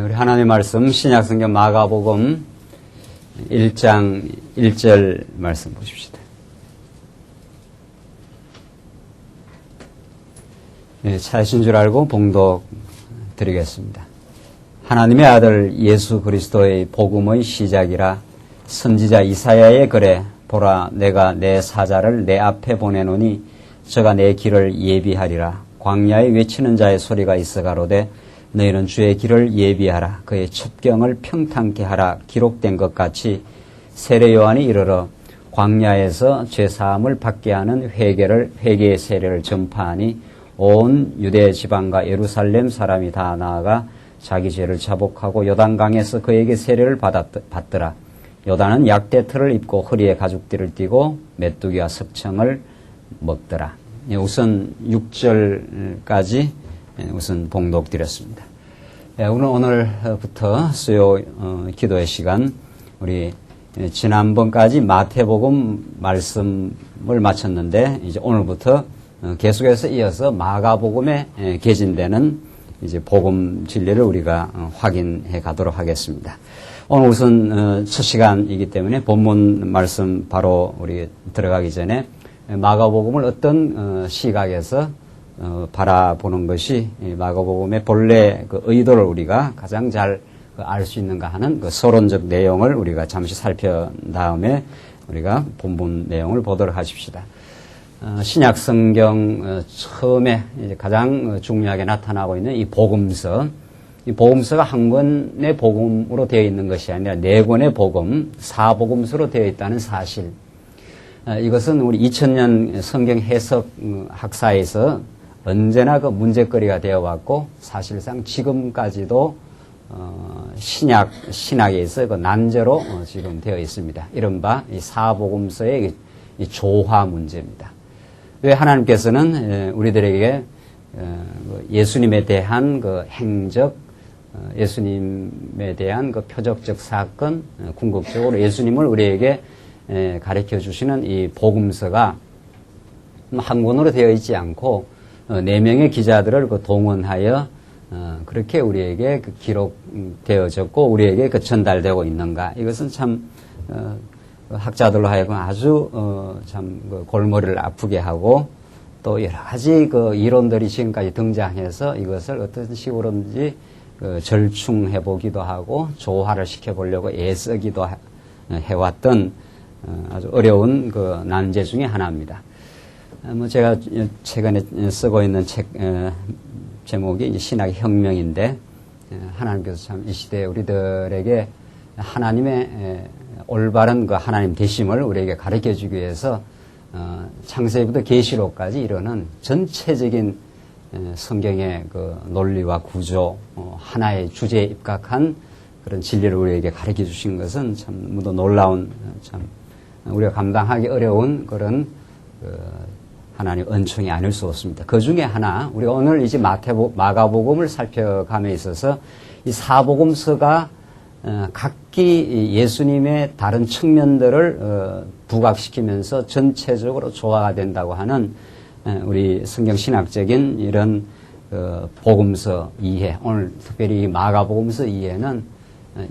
우리 하나님의 말씀 신약성경 마가복음 1장 1절 말씀 보십시다. 찾으신 줄 알고 봉독 드리겠습니다. 하나님의 아들 예수 그리스도의 복음의 시작이라 선지자 이사야의 글에 보라 내가 내 사자를 내 앞에 보내노니 저가 내 길을 예비하리라. 광야에 외치는 자의 소리가 있어 가로되 너희는 주의 길을 예비하라. 그의 첩경을 평탄케 하라. 기록된 것 같이 세례 요한이 이르러 광야에서 죄사함을 받게 하는 회개의 세례를 전파하니 온 유대 지방과 예루살렘 사람이 다 나아가 자기 죄를 자복하고 요단강에서 그에게 세례를 받더라. 요단은 약대틀을 입고 허리에 가죽띠를 띠고 메뚜기와 석청을 먹더라. 우선 6절까지 우선 봉독드렸습니다. 오늘부터 수요 기도의 시간, 우리 지난번까지 마태복음 말씀을 마쳤는데 이제 오늘부터 계속해서 이어서 마가복음에 개진되는 이제 복음 진리를 우리가 확인해 가도록 하겠습니다. 오늘 우선 첫 시간이기 때문에 본문 말씀 바로 우리 들어가기 전에 마가복음을 어떤 시각에서 바라보는 것이 마가복음의 본래 그 의도를 우리가 가장 잘 알 수 있는가 하는 그 서론적 내용을 우리가 잠시 살펴본 다음에 우리가 본문 내용을 보도록 하십시다. 신약 성경 처음에 이제 가장 중요하게 나타나고 있는 이 복음서. 이 복음서가 한 권의 복음으로 되어 있는 것이 아니라 네 권의 복음, 사복음서로 되어 있다는 사실. 이것은 우리 2000년 성경 해석 학사에서 언제나 그 문제거리가 되어 왔고 사실상 지금까지도 신학에서 그 난제로 지금 되어 있습니다. 이른바 이 사복음서의 이 조화 문제입니다. 왜 하나님께서는 우리들에게 예수님에 대한 그 행적, 예수님에 대한 그 표적적 사건, 궁극적으로 예수님을 우리에게 가르쳐 주시는 이 복음서가 한 권으로 되어 있지 않고 4명의 기자들을 그 동원하여 그렇게 우리에게 그 기록되어졌고 우리에게 그 전달되고 있는가? 이것은 참 학자들로 하여금 아주 참 그 골머리를 아프게 하고 또 여러 가지 그 이론들이 지금까지 등장해서 이것을 어떤 식으로든지 절충해 보기도 하고 조화를 시켜 보려고 애쓰기도 해왔던 아주 어려운 그 난제 중에 하나입니다. 제가 최근에 쓰고 있는 책 제목이 이제 신학의 혁명인데 하나님께서 참 이 시대에 우리들에게 하나님의 올바른 그 하나님 되심을 우리에게 가르쳐 주기 위해서 창세기부터 계시록까지 이르는 전체적인 성경의 그 논리와 구조, 하나의 주제에 입각한 그런 진리를 우리에게 가르쳐 주신 것은 참 모두 놀라운, 참 우리가 감당하기 어려운 그런 하나님 은총이 아닐 수 없습니다. 그 중에 하나, 우리가 오늘 이제 마가복음을 살펴감에 있어서 이 사복음서가 각기 예수님의 다른 측면들을 부각시키면서 전체적으로 조화가 된다고 하는 우리 성경신학적인 이런 복음서 이해, 오늘 특별히 마가복음서 이해는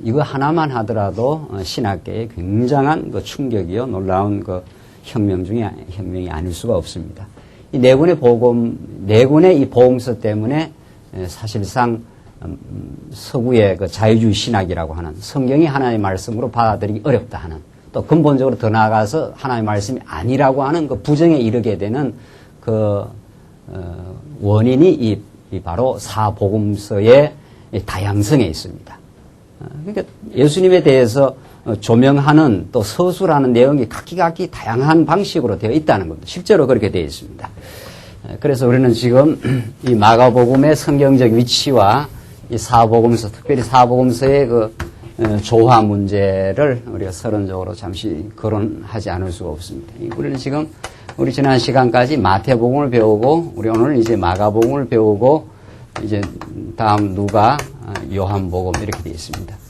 이거 하나만 하더라도 신학계에 굉장한 그 충격이요, 놀라운 그 혁명이 아닐 수가 없습니다. 이 네 권의 네 권의 이 복음서 때문에 사실상 서구의 그 자유주의 신학이라고 하는 성경이 하나님의 말씀으로 받아들이기 어렵다 하는 또 근본적으로 더 나아가서 하나님의 말씀이 아니라고 하는 그 부정에 이르게 되는 그 원인이 이 바로 사복음서의 다양성에 있습니다. 그러니까 예수님에 대해서 조명하는 또 서술하는 내용이 각기 다양한 방식으로 되어 있다는 겁니다. 실제로 그렇게 되어 있습니다. 그래서 우리는 지금 이 마가복음의 성경적 위치와 이 사복음서, 특별히 사복음서의 그 조화 문제를 우리가 서론적으로 잠시 거론하지 않을 수가 없습니다. 우리는 지금 우리 지난 시간까지 마태복음을 배우고 우리 오늘 이제 마가복음을 배우고 이제 다음 누가, 요한복음 이렇게 되어 있습니다.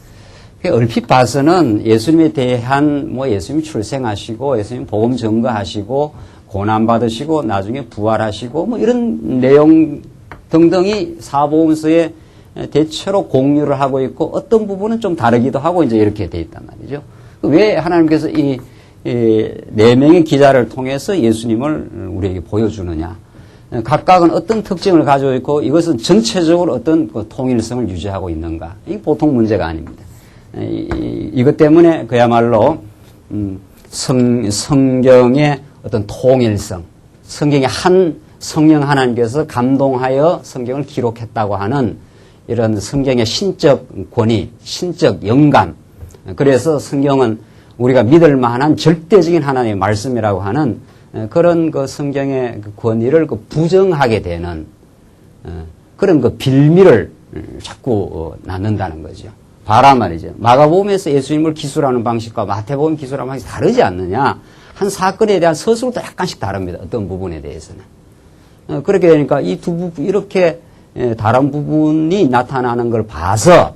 얼핏 봐서는 예수님에 대한 예수님 출생하시고 예수님 복음 전거하시고 고난받으시고 나중에 부활하시고 이런 내용 등등이 사복음서에 대체로 공유를 하고 있고 어떤 부분은 좀 다르기도 하고 이제 이렇게 돼 있단 말이죠. 왜 하나님께서 이 네 명의 기자를 통해서 예수님을 우리에게 보여주느냐? 각각은 어떤 특징을 가지고 있고 이것은 전체적으로 어떤 그 통일성을 유지하고 있는가? 이게 보통 문제가 아닙니다. 이것 때문에 그야말로 성경의 어떤 통일성, 성경의 한 성령 하나님께서 감동하여 성경을 기록했다고 하는 이런 성경의 신적 권위, 신적 영감. 그래서 성경은 우리가 믿을 만한 절대적인 하나님의 말씀이라고 하는 그런 그 성경의 그 권위를 그 부정하게 되는 그런 그 빌미를 자꾸 낳는다는 거죠. 봐라 말이죠. 마가복음에서 예수님을 기술하는 방식과 마태복음 기술하는 방식이 다르지 않느냐. 한 사건에 대한 서술도 약간씩 다릅니다. 어떤 부분에 대해서는. 그렇게 되니까 이 두 부분, 이렇게 다른 부분이 나타나는 걸 봐서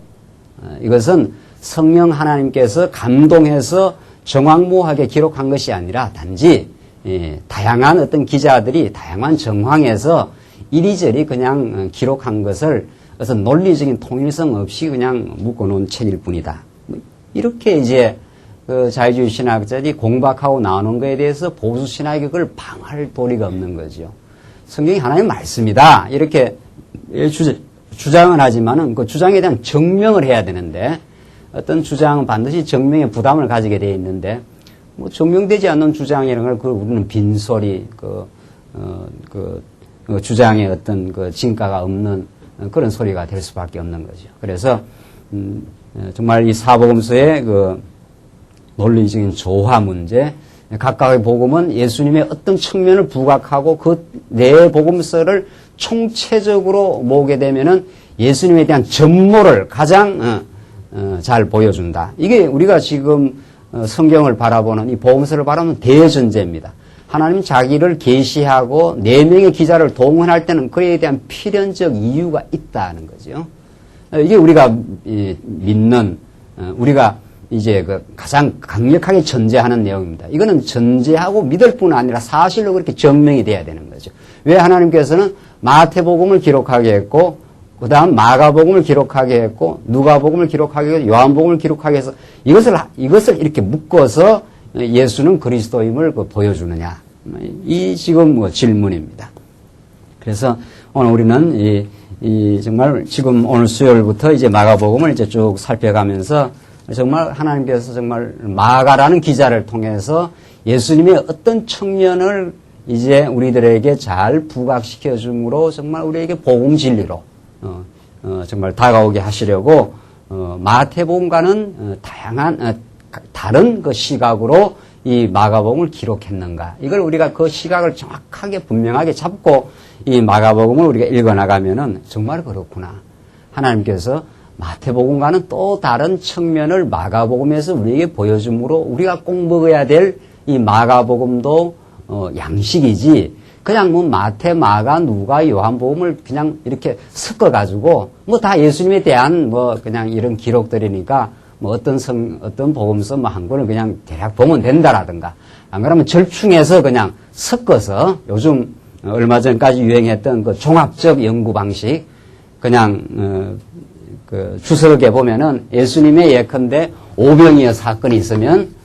이것은 성령 하나님께서 감동해서 정황무하게 기록한 것이 아니라 단지 다양한 어떤 기자들이 다양한 정황에서 이리저리 그냥 기록한 것을 어떤 논리적인 통일성 없이 그냥 묶어놓은 책일 뿐이다. 이렇게 이제 그 자유주의 신학자들이 공박하고 나오는 것에 대해서 보수 신학이 그걸 방할 도리가 없는 거죠. 성경이 하나님의 말씀이다. 이렇게 주장은 하지만은 그 주장에 대한 증명을 해야 되는데 어떤 주장은 반드시 증명의 부담을 가지게 되어 있는데 뭐 증명되지 않는 주장이라는 걸 우리는 빈소리 주장의 어떤 그 진가가 없는 그런 소리가 될 수밖에 없는 거죠. 그래서 정말 이 사복음서의 그 논리적인 조화 문제, 각각의 복음은 예수님의 어떤 측면을 부각하고 그 네 복음서를 총체적으로 모으게 되면은 예수님에 대한 전모를 가장 잘 보여준다. 이게 우리가 지금 성경을 바라보는 이 복음서를 바라보는 대전제입니다. 하나님 자기를 계시하고 네 명의 기자를 동원할 때는 그에 대한 필연적 이유가 있다는 거죠. 이게 우리가 믿는 우리가 이제 그 가장 강력하게 전제하는 내용입니다. 이거는 전제하고 믿을 뿐 아니라 사실로 그렇게 증명이 돼야 되는 거죠. 왜 하나님께서는 마태복음을 기록하게 했고 그 다음 마가복음을 기록하게 했고 누가복음을 기록하게 했고 요한복음을 기록하게 해서 이것을 이렇게 묶어서 예수는 그리스도임을 보여주느냐. 이 지금 질문입니다. 그래서 오늘 우리는 정말 지금 오늘 수요일부터 이제 마가복음을 이제 쭉 살펴가면서 정말 하나님께서 정말 마가라는 기자를 통해서 예수님의 어떤 측면을 이제 우리들에게 잘 부각시켜 줌으로 정말 우리에게 복음 진리로 정말 다가오게 하시려고 마태복음과는 다양한 다른 그 시각으로 이 마가복음을 기록했는가. 이걸 우리가 그 시각을 정확하게 분명하게 잡고 이 마가복음을 우리가 읽어나가면은 정말 그렇구나. 하나님께서 마태복음과는 또 다른 측면을 마가복음에서 우리에게 보여줌으로 우리가 꼭 먹어야 될 이 마가복음도 양식이지 그냥 뭐 마태, 마가, 누가, 요한복음을 그냥 이렇게 섞어가지고 뭐 다 예수님에 대한 뭐 그냥 이런 기록들이니까 뭐 어떤 복음서 뭐 한 권을 그냥 대략 보면 된다라든가 안 그러면 절충해서 그냥 섞어서 요즘 얼마 전까지 유행했던 그 종합적 연구 방식 그냥 그 주석에 보면은 예수님의 예컨대 오병이어 사건이 있으면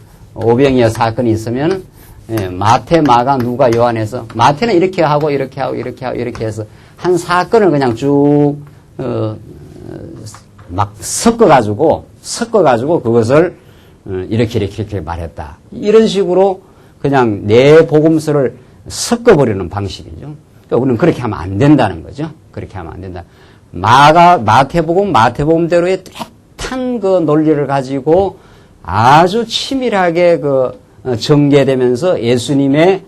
마태, 마가, 누가, 요한에서 마태는 이렇게 하고 이렇게 하고 이렇게 하고 이렇게 해서 한 사건을 그냥 쭉 막 섞어가지고 그것을 이렇게 말했다. 이런 식으로 그냥 내 복음서를 섞어버리는 방식이죠. 그러니까 우리는 그렇게 하면 안 된다는 거죠. 그렇게 하면 안 된다. 마태복음대로의 뚜렷한 그 논리를 가지고 아주 치밀하게 전개되면서 예수님의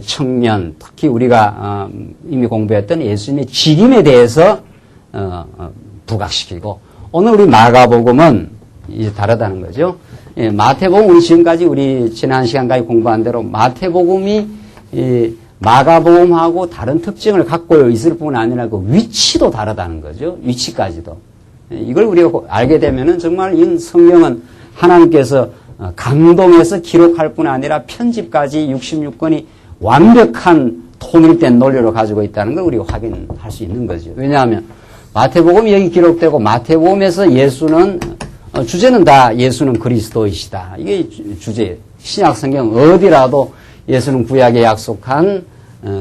측면, 특히 우리가 이미 공부했던 예수님의 직임에 대해서 부각시키고 오늘 우리 마가복음은 이제 다르다는 거죠. 마태복음 우리 지금까지 우리 지난 시간까지 공부한 대로 마태복음이 마가복음하고 다른 특징을 갖고 있을 뿐 아니라 그 위치도 다르다는 거죠. 위치까지도. 이걸 우리가 알게 되면은 정말 이 성경은 하나님께서 감동해서 기록할 뿐 아니라 편집까지 66권이 완벽한 통일된 논리로 가지고 있다는 걸 우리가 확인할 수 있는 거죠. 왜냐하면 마태복음이 여기 기록되고 마태복음에서 예수는 주제는 다 예수는 그리스도이시다. 이게 주제. 신약 성경 어디라도 예수는 구약에 약속한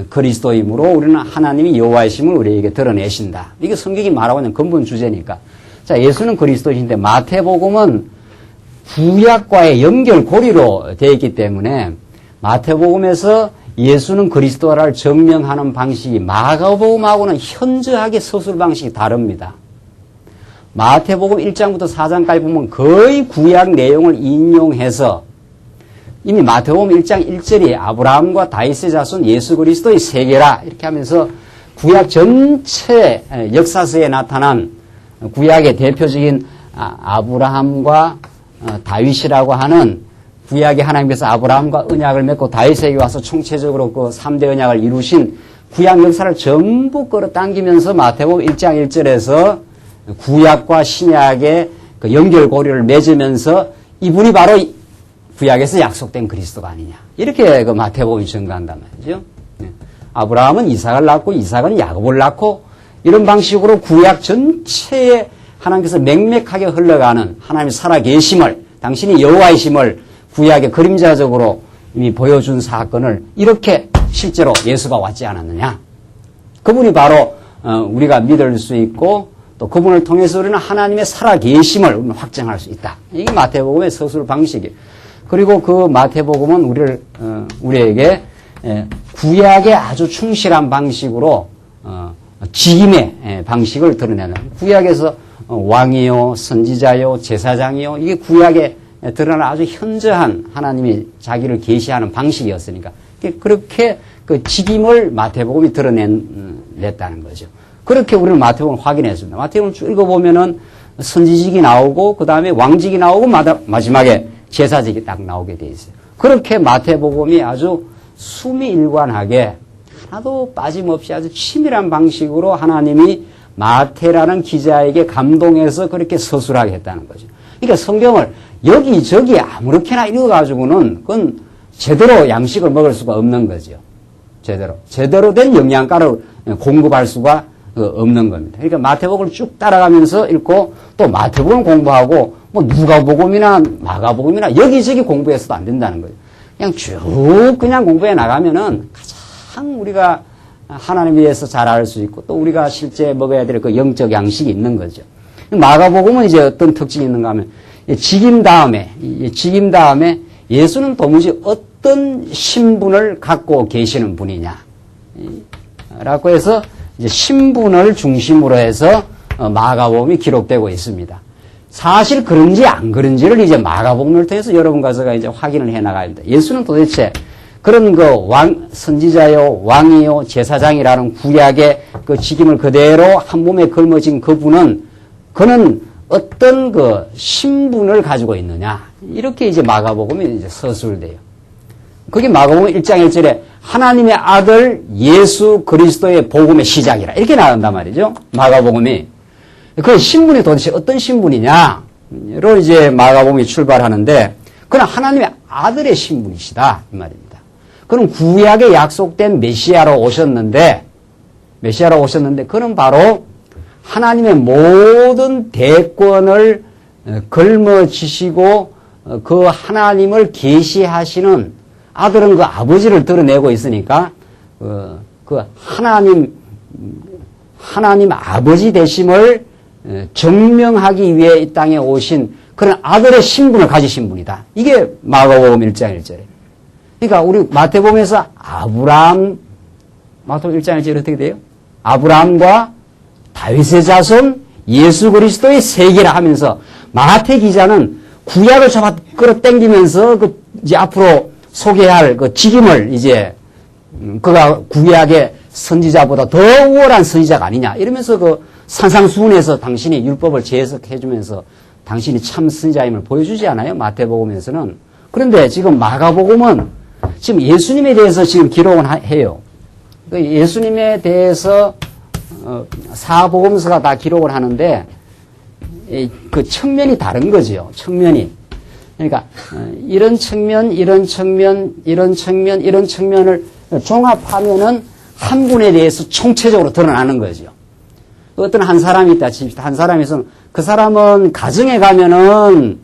그리스도이므로 우리는 하나님이 여호와이심을 우리에게 드러내신다. 이게 성경이 말하고 있는 근본 주제니까. 자, 예수는 그리스도이신데 마태복음은 구약과의 연결고리로 되어 있기 때문에 마태복음에서 예수는 그리스도를 증명하는 방식이 마가복음하고는 현저하게 서술 방식이 다릅니다. 마태복음 1장부터 4장까지 보면 거의 구약 내용을 인용해서 이미 마태복음 1장 1절이 아브라함과 다윗의 자손 예수 그리스도의 세계라 이렇게 하면서 구약 전체 역사서에 나타난 구약의 대표적인 아브라함과 다윗이라고 하는 구약의 하나님께서 아브라함과 언약을 맺고 다윗에게 와서 총체적으로 그 3대 언약을 이루신 구약 역사를 전부 끌어당기면서 마태복음 1장 1절에서 구약과 신약의 그 연결고리를 맺으면서 이분이 바로 구약에서 약속된 그리스도가 아니냐. 이렇게 그 마태복음이 증거한단 말이죠. 아브라함은 이삭을 낳고 이삭은 야곱을 낳고 이런 방식으로 구약 전체에 하나님께서 맹맥하게 흘러가는 하나님의 살아계심을 당신이 여호와이심을 구약의 그림자적으로 이미 보여준 사건을 이렇게 실제로 예수가 왔지 않았느냐. 그분이 바로 우리가 믿을 수 있고 또 그분을 통해서 우리는 하나님의 살아계심을 확증할 수 있다. 이게 마태복음의 서술 방식이에요. 그리고 그 마태복음은 우리에게 구약에 아주 충실한 방식으로 직임의 방식을 드러내는 구약에서 왕이요, 선지자요, 제사장이요 이게 구약에 드러나는 아주 현저한 하나님이 자기를 계시하는 방식이었으니까 그렇게 그 직임을 마태복음이 드러냈다는 거죠. 그렇게 우리는 마태복음을 확인했습니다. 마태복음을 쭉 읽어보면은 선지직이 나오고 그 다음에 왕직이 나오고 마지막에 제사직이 딱 나오게 돼 있어요. 그렇게 마태복음이 아주 수미일관하게 하나도 빠짐없이 아주 치밀한 방식으로 하나님이 마태라는 기자에게 감동해서 그렇게 서술하게 했다는 거죠. 그러니까 성경을 여기저기 아무렇게나 읽어가지고는 그건 제대로 양식을 먹을 수가 없는 거죠. 제대로 된 영양가를 공급할 수가 없는 겁니다. 그러니까 마태복음을 쭉 따라가면서 읽고 또 마태복음 공부하고 뭐 누가복음이나 마가복음이나 여기저기 공부해서도 안 된다는 거예요. 그냥 쭉 그냥 공부해 나가면은 가장 우리가 하나님에 대해서 잘 알 수 있고 또 우리가 실제 먹어야 될 그 영적 양식이 있는 거죠. 마가복음은 이제 어떤 특징이 있는가 하면 직임 다음에 예수는 도무지 어떤 신분을 갖고 계시는 분이냐 라고 해서 이제 신분을 중심으로 해서 마가복음이 기록되고 있습니다. 사실 그런지 안 그런지를 이제 마가복음을 통해서 여러분과가 이제 확인을 해 나가야 합니다. 예수는 도대체 그런 선지자요, 왕이요, 제사장이라는 구약의 그 직임을 그대로 한 몸에 걸머진 그는 어떤 그 신분을 가지고 있느냐. 이렇게 이제 마가복음이 이제 서술돼요. 그게 마가복음 1장 1절에 하나님의 아들 예수 그리스도의 복음의 시작이라. 이렇게 나온단 말이죠. 마가복음이. 그 신분이 도대체 어떤 신분이냐로 이제 마가복음이 출발하는데, 그는 하나님의 아들의 신분이시다. 이 말입니다. 그는 구약에 약속된 메시아로 오셨는데, 그는 바로 하나님의 모든 대권을 걸머지시고 그 하나님을 계시하시는 아들은 그 아버지를 드러내고 있으니까 그 하나님 아버지 되심을 증명하기 위해 이 땅에 오신 그런 아들의 신분을 가지신 분이다. 이게 마가복음 1장 1절에. 그러니까 우리 마태복음에서 마태복음 1장 1절에 어떻게 돼요? 아브라함과 다윗의 자손 예수 그리스도의 세계라 하면서 마태 기자는 구약을 잡아 끌어당기면서 이제 앞으로 소개할 그 직임을 이제 그가 구약의 선지자보다 더 우월한 선지자가 아니냐 이러면서 그 산상수훈에서 당신이 율법을 재해석해 주면서 당신이 참 선지자임을 보여주지 않아요? 마태복음에서는. 그런데 지금 마가복음은 지금 예수님에 대해서 지금 기록은 해요. 예수님에 대해서 사복음서가 다 기록을 하는데 그 측면이 다른 거죠. 측면이. 그러니까 이런 측면을 종합하면은 한 분에 대해서 총체적으로 드러나는 거죠. 어떤 한 사람이 있다 칩시다. 한 사람이 있으면 그 사람은 가정에 가면은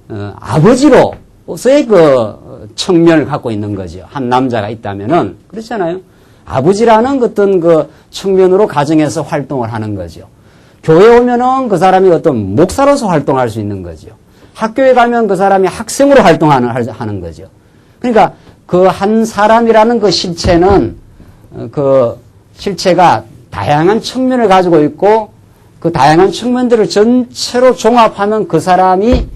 아버지로서의 그 청면을 갖고 있는 거죠. 한 남자가 있다면은 그렇잖아요. 아버지라는 어떤 그 청면으로 가정에서 활동을 하는 거죠. 교회 오면은 그 사람이 어떤 목사로서 활동할 수 있는 거죠. 학교에 가면 그 사람이 학생으로 하는 거죠. 그러니까 그 한 사람이라는 그 실체는 그 실체가 다양한 측면을 가지고 있고 그 다양한 측면들을 전체로 종합하면 그 사람이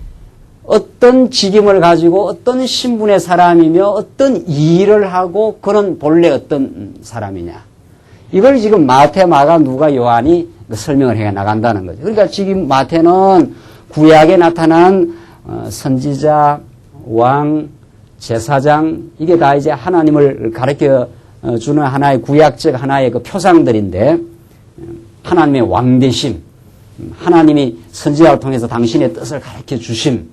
어떤 직임을 가지고 어떤 신분의 사람이며 어떤 일을 하고 그는 본래 어떤 사람이냐. 이걸 지금 마태, 마가, 누가, 요한이 설명을 해 나간다는 거죠. 그러니까 지금 마태는 구약에 나타난 선지자, 왕, 제사장 이게 다 이제 하나님을 가르쳐 주는 하나의 구약적 하나의 그 표상들인데 하나님의 왕되심, 하나님이 선지자를 통해서 당신의 뜻을 가르쳐 주심,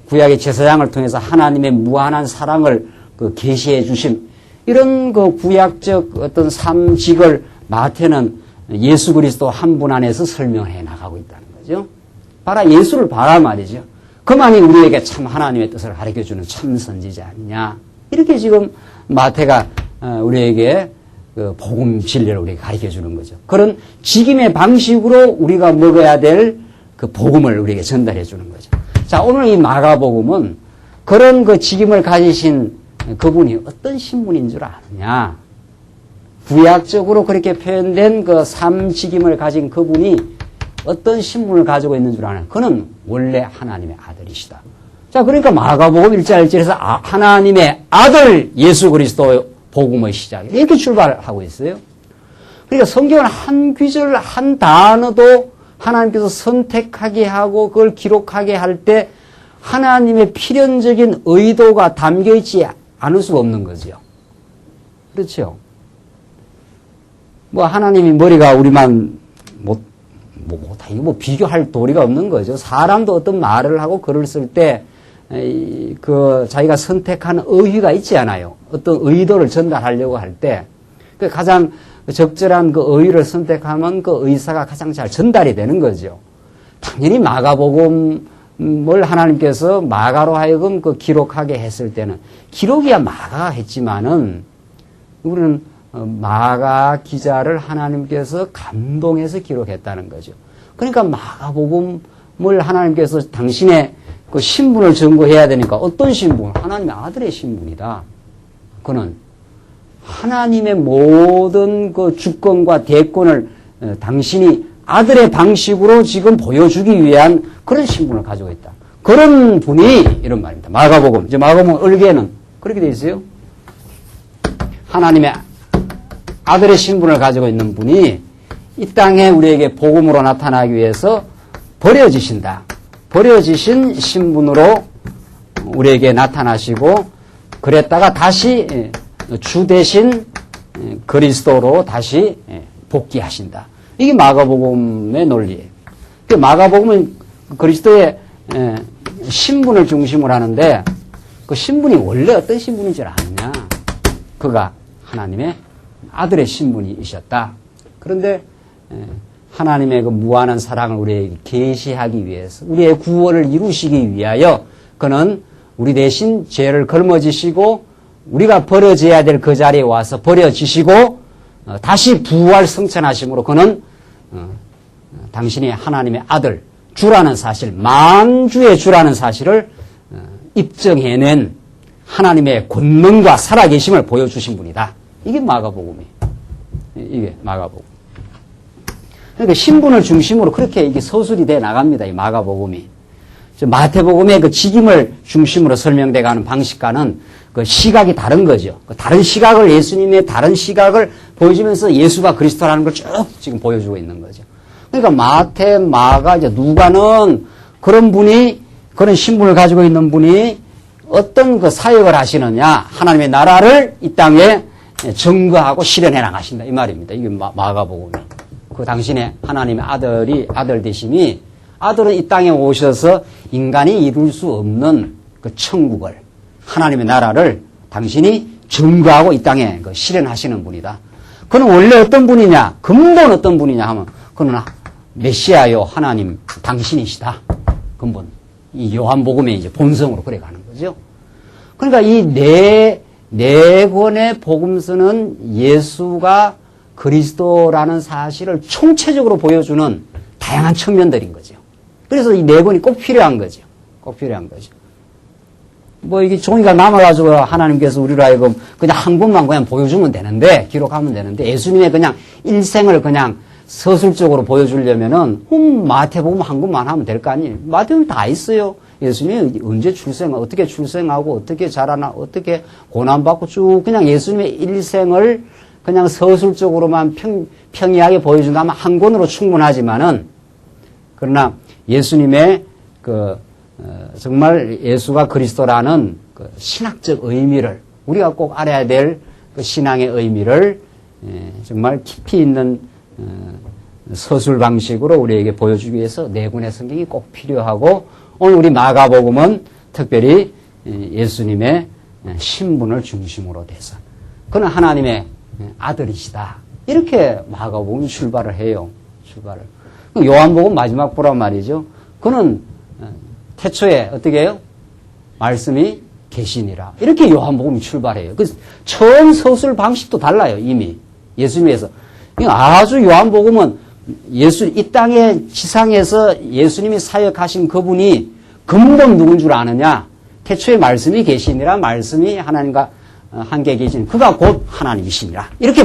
구약의 제사장을 통해서 하나님의 무한한 사랑을 그 계시해 주심 이런 그 구약적 어떤 삶직을 마태는 예수 그리스도 한 분 안에서 설명해 나가고 있다는 거죠. 봐라 예수를 봐라 말이죠. 그만이 우리에게 참 하나님의 뜻을 가르쳐주는 참 선지자 아니냐. 이렇게 지금 마태가 우리에게 그 복음 진리를 우리에게 가르쳐주는 거죠. 그런 직임의 방식으로 우리가 먹어야 될 그 복음을 우리에게 전달해 주는 거죠. 자, 오늘 이 마가복음은 그런 그 직임을 가지신 그분이 어떤 신분인 줄 아느냐. 구약적으로 그렇게 표현된 그 삶직임을 가진 그분이 어떤 신분을 가지고 있는 줄 아는 그는 원래 하나님의 아들이시다. 자, 그러니까 마가복음 1장 1절에서 하나님의 아들 예수 그리스도 복음의 시작 이렇게 출발하고 있어요. 그러니까 성경은 한 귀절 한 단어도 하나님께서 선택하게 하고 그걸 기록하게 할 때 하나님의 필연적인 의도가 담겨 있지 않을 수가 없는 거죠. 그렇죠? 뭐 하나님이 머리가 우리만 이거 비교할 도리가 없는 거죠. 사람도 어떤 말을 하고 글을 쓸 때 그 자기가 선택하는 의의가 있지 않아요. 어떤 의도를 전달하려고 할 때 그 가장 적절한 그 의의를 선택하면 그 의사가 가장 잘 전달이 되는 거죠. 당연히 마가복음을 하나님께서 마가로 하여금 그 기록하게 했을 때는 기록이야 마가가 했지만은 우리는 마가 기자를 하나님께서 감동해서 기록했다는 거죠. 그러니까 마가복음을 하나님께서 당신의 그 신분을 증거해야 되니까 어떤 신분? 하나님의 아들의 신분이다. 그는 하나님의 모든 그 주권과 대권을 당신이 아들의 방식으로 지금 보여주기 위한 그런 신분을 가지고 있다. 그런 분이 이런 말입니다. 마가복음. 이제 마가복음 을개는 그렇게 되어 있어요. 하나님의 아들의 신분을 가지고 있는 분이 이 땅에 우리에게 복음으로 나타나기 위해서 버려지신다. 버려지신 신분으로 우리에게 나타나시고 그랬다가 다시 주 대신 그리스도로 다시 복귀하신다. 이게 마가복음의 논리예요. 마가복음은 그리스도의 신분을 중심으로 하는데 그 신분이 원래 어떤 신분인 줄 아느냐. 그가 하나님의 아들의 신분이셨다. 그런데 하나님의 그 무한한 사랑을 우리에게 계시하기 위해서 우리의 구원을 이루시기 위하여 그는 우리 대신 죄를 걸머지시고 우리가 버려져야 될 그 자리에 와서 버려지시고 다시 부활 성천하심으로 그는 당신이 하나님의 아들 주라는 사실 만주의 주라는 사실을 입증해낸 하나님의 권능과 살아계심을 보여주신 분이다. 이게 마가복음이에요. 이게 마가복음. 그러니까 신분을 중심으로 그렇게 이게 서술이 돼 나갑니다. 이 마가복음이. 마태복음의 그 직임을 중심으로 설명돼 가는 방식과는 그 시각이 다른 거죠. 그 다른 시각을 예수님의 다른 시각을 보여주면서 예수가 그리스도라는 걸 쭉 지금 보여주고 있는 거죠. 그러니까 마태, 마가, 이제 누가는 그런 분이 그런 신분을 가지고 있는 분이 어떤 그 사역을 하시느냐, 하나님의 나라를 이 땅에 증거하고 실현해 나가신다 이 말입니다. 이게 마가복음이. 그 당신의 하나님의 아들 되심이 아들은 이 땅에 오셔서 인간이 이룰 수 없는 그 천국을 하나님의 나라를 당신이 증거하고 이 땅에 그 실현하시는 분이다. 그는 원래 어떤 분이냐? 근본 어떤 분이냐 하면 그는 메시아요, 하나님, 당신이시다. 근본. 이 요한복음의 이제 본성으로 그래 가는 거죠. 그러니까 이 네 권의 복음서는 예수가 그리스도라는 사실을 총체적으로 보여주는 다양한 측면들인 거죠. 그래서 이 네 권이 꼭 필요한 거죠. 꼭 필요한 거죠. 뭐 이게 종이가 남아가지고 하나님께서 우리로 하여금 그냥 한 권만 그냥 보여주면 되는데, 기록하면 되는데, 예수님의 그냥 일생을 그냥 서술적으로 보여주려면은, 마태복음 한 권만 하면 될 거 아니에요. 마태복음 다 있어요. 예수님이 언제 어떻게 출생하고, 어떻게 자라나, 어떻게 고난받고 쭉 그냥 예수님의 일생을 그냥 서술적으로만 평이하게 보여준다면 한 권으로 충분하지만은, 그러나 예수님의 정말 예수가 그리스도라는 그 신학적 의미를, 우리가 꼭 알아야 될 그 신앙의 의미를 정말 깊이 있는 서술 방식으로 우리에게 보여주기 위해서 네 권의 성경이 꼭 필요하고, 오늘 우리 마가복음은 특별히 예수님의 신분을 중심으로 돼서 그는 하나님의 아들이시다. 이렇게 마가복음이 출발을 해요. 요한복음 마지막 보란 말이죠. 그는 태초에 어떻게 해요? 말씀이 계시니라. 이렇게 요한복음이 출발해요. 그 처음 서술 방식도 달라요. 이미 예수님에서. 아주 요한복음은 이 땅의 지상에서 예수님이 사역하신 그분이 근본 누군 줄 아느냐? 태초에 말씀이 계시니라. 말씀이 하나님과 함께 계신 그가 곧 하나님이시니라. 이렇게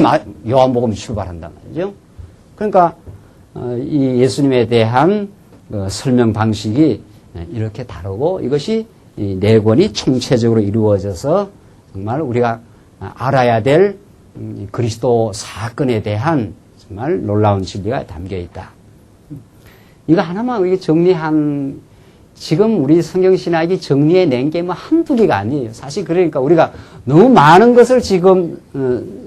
요한복음이 출발한단 말이죠. 그러니까 이 예수님에 대한 설명 방식이 이렇게 다르고, 이것이 이 네 권이 총체적으로 이루어져서 정말 우리가 알아야 될 그리스도 사건에 대한 정말 놀라운 진리가 담겨 있다. 이거 하나만 우리 지금 우리 성경신학이 정리해낸 게 뭐 한두 개가 아니에요. 사실 그러니까 우리가 너무 많은 것을 지금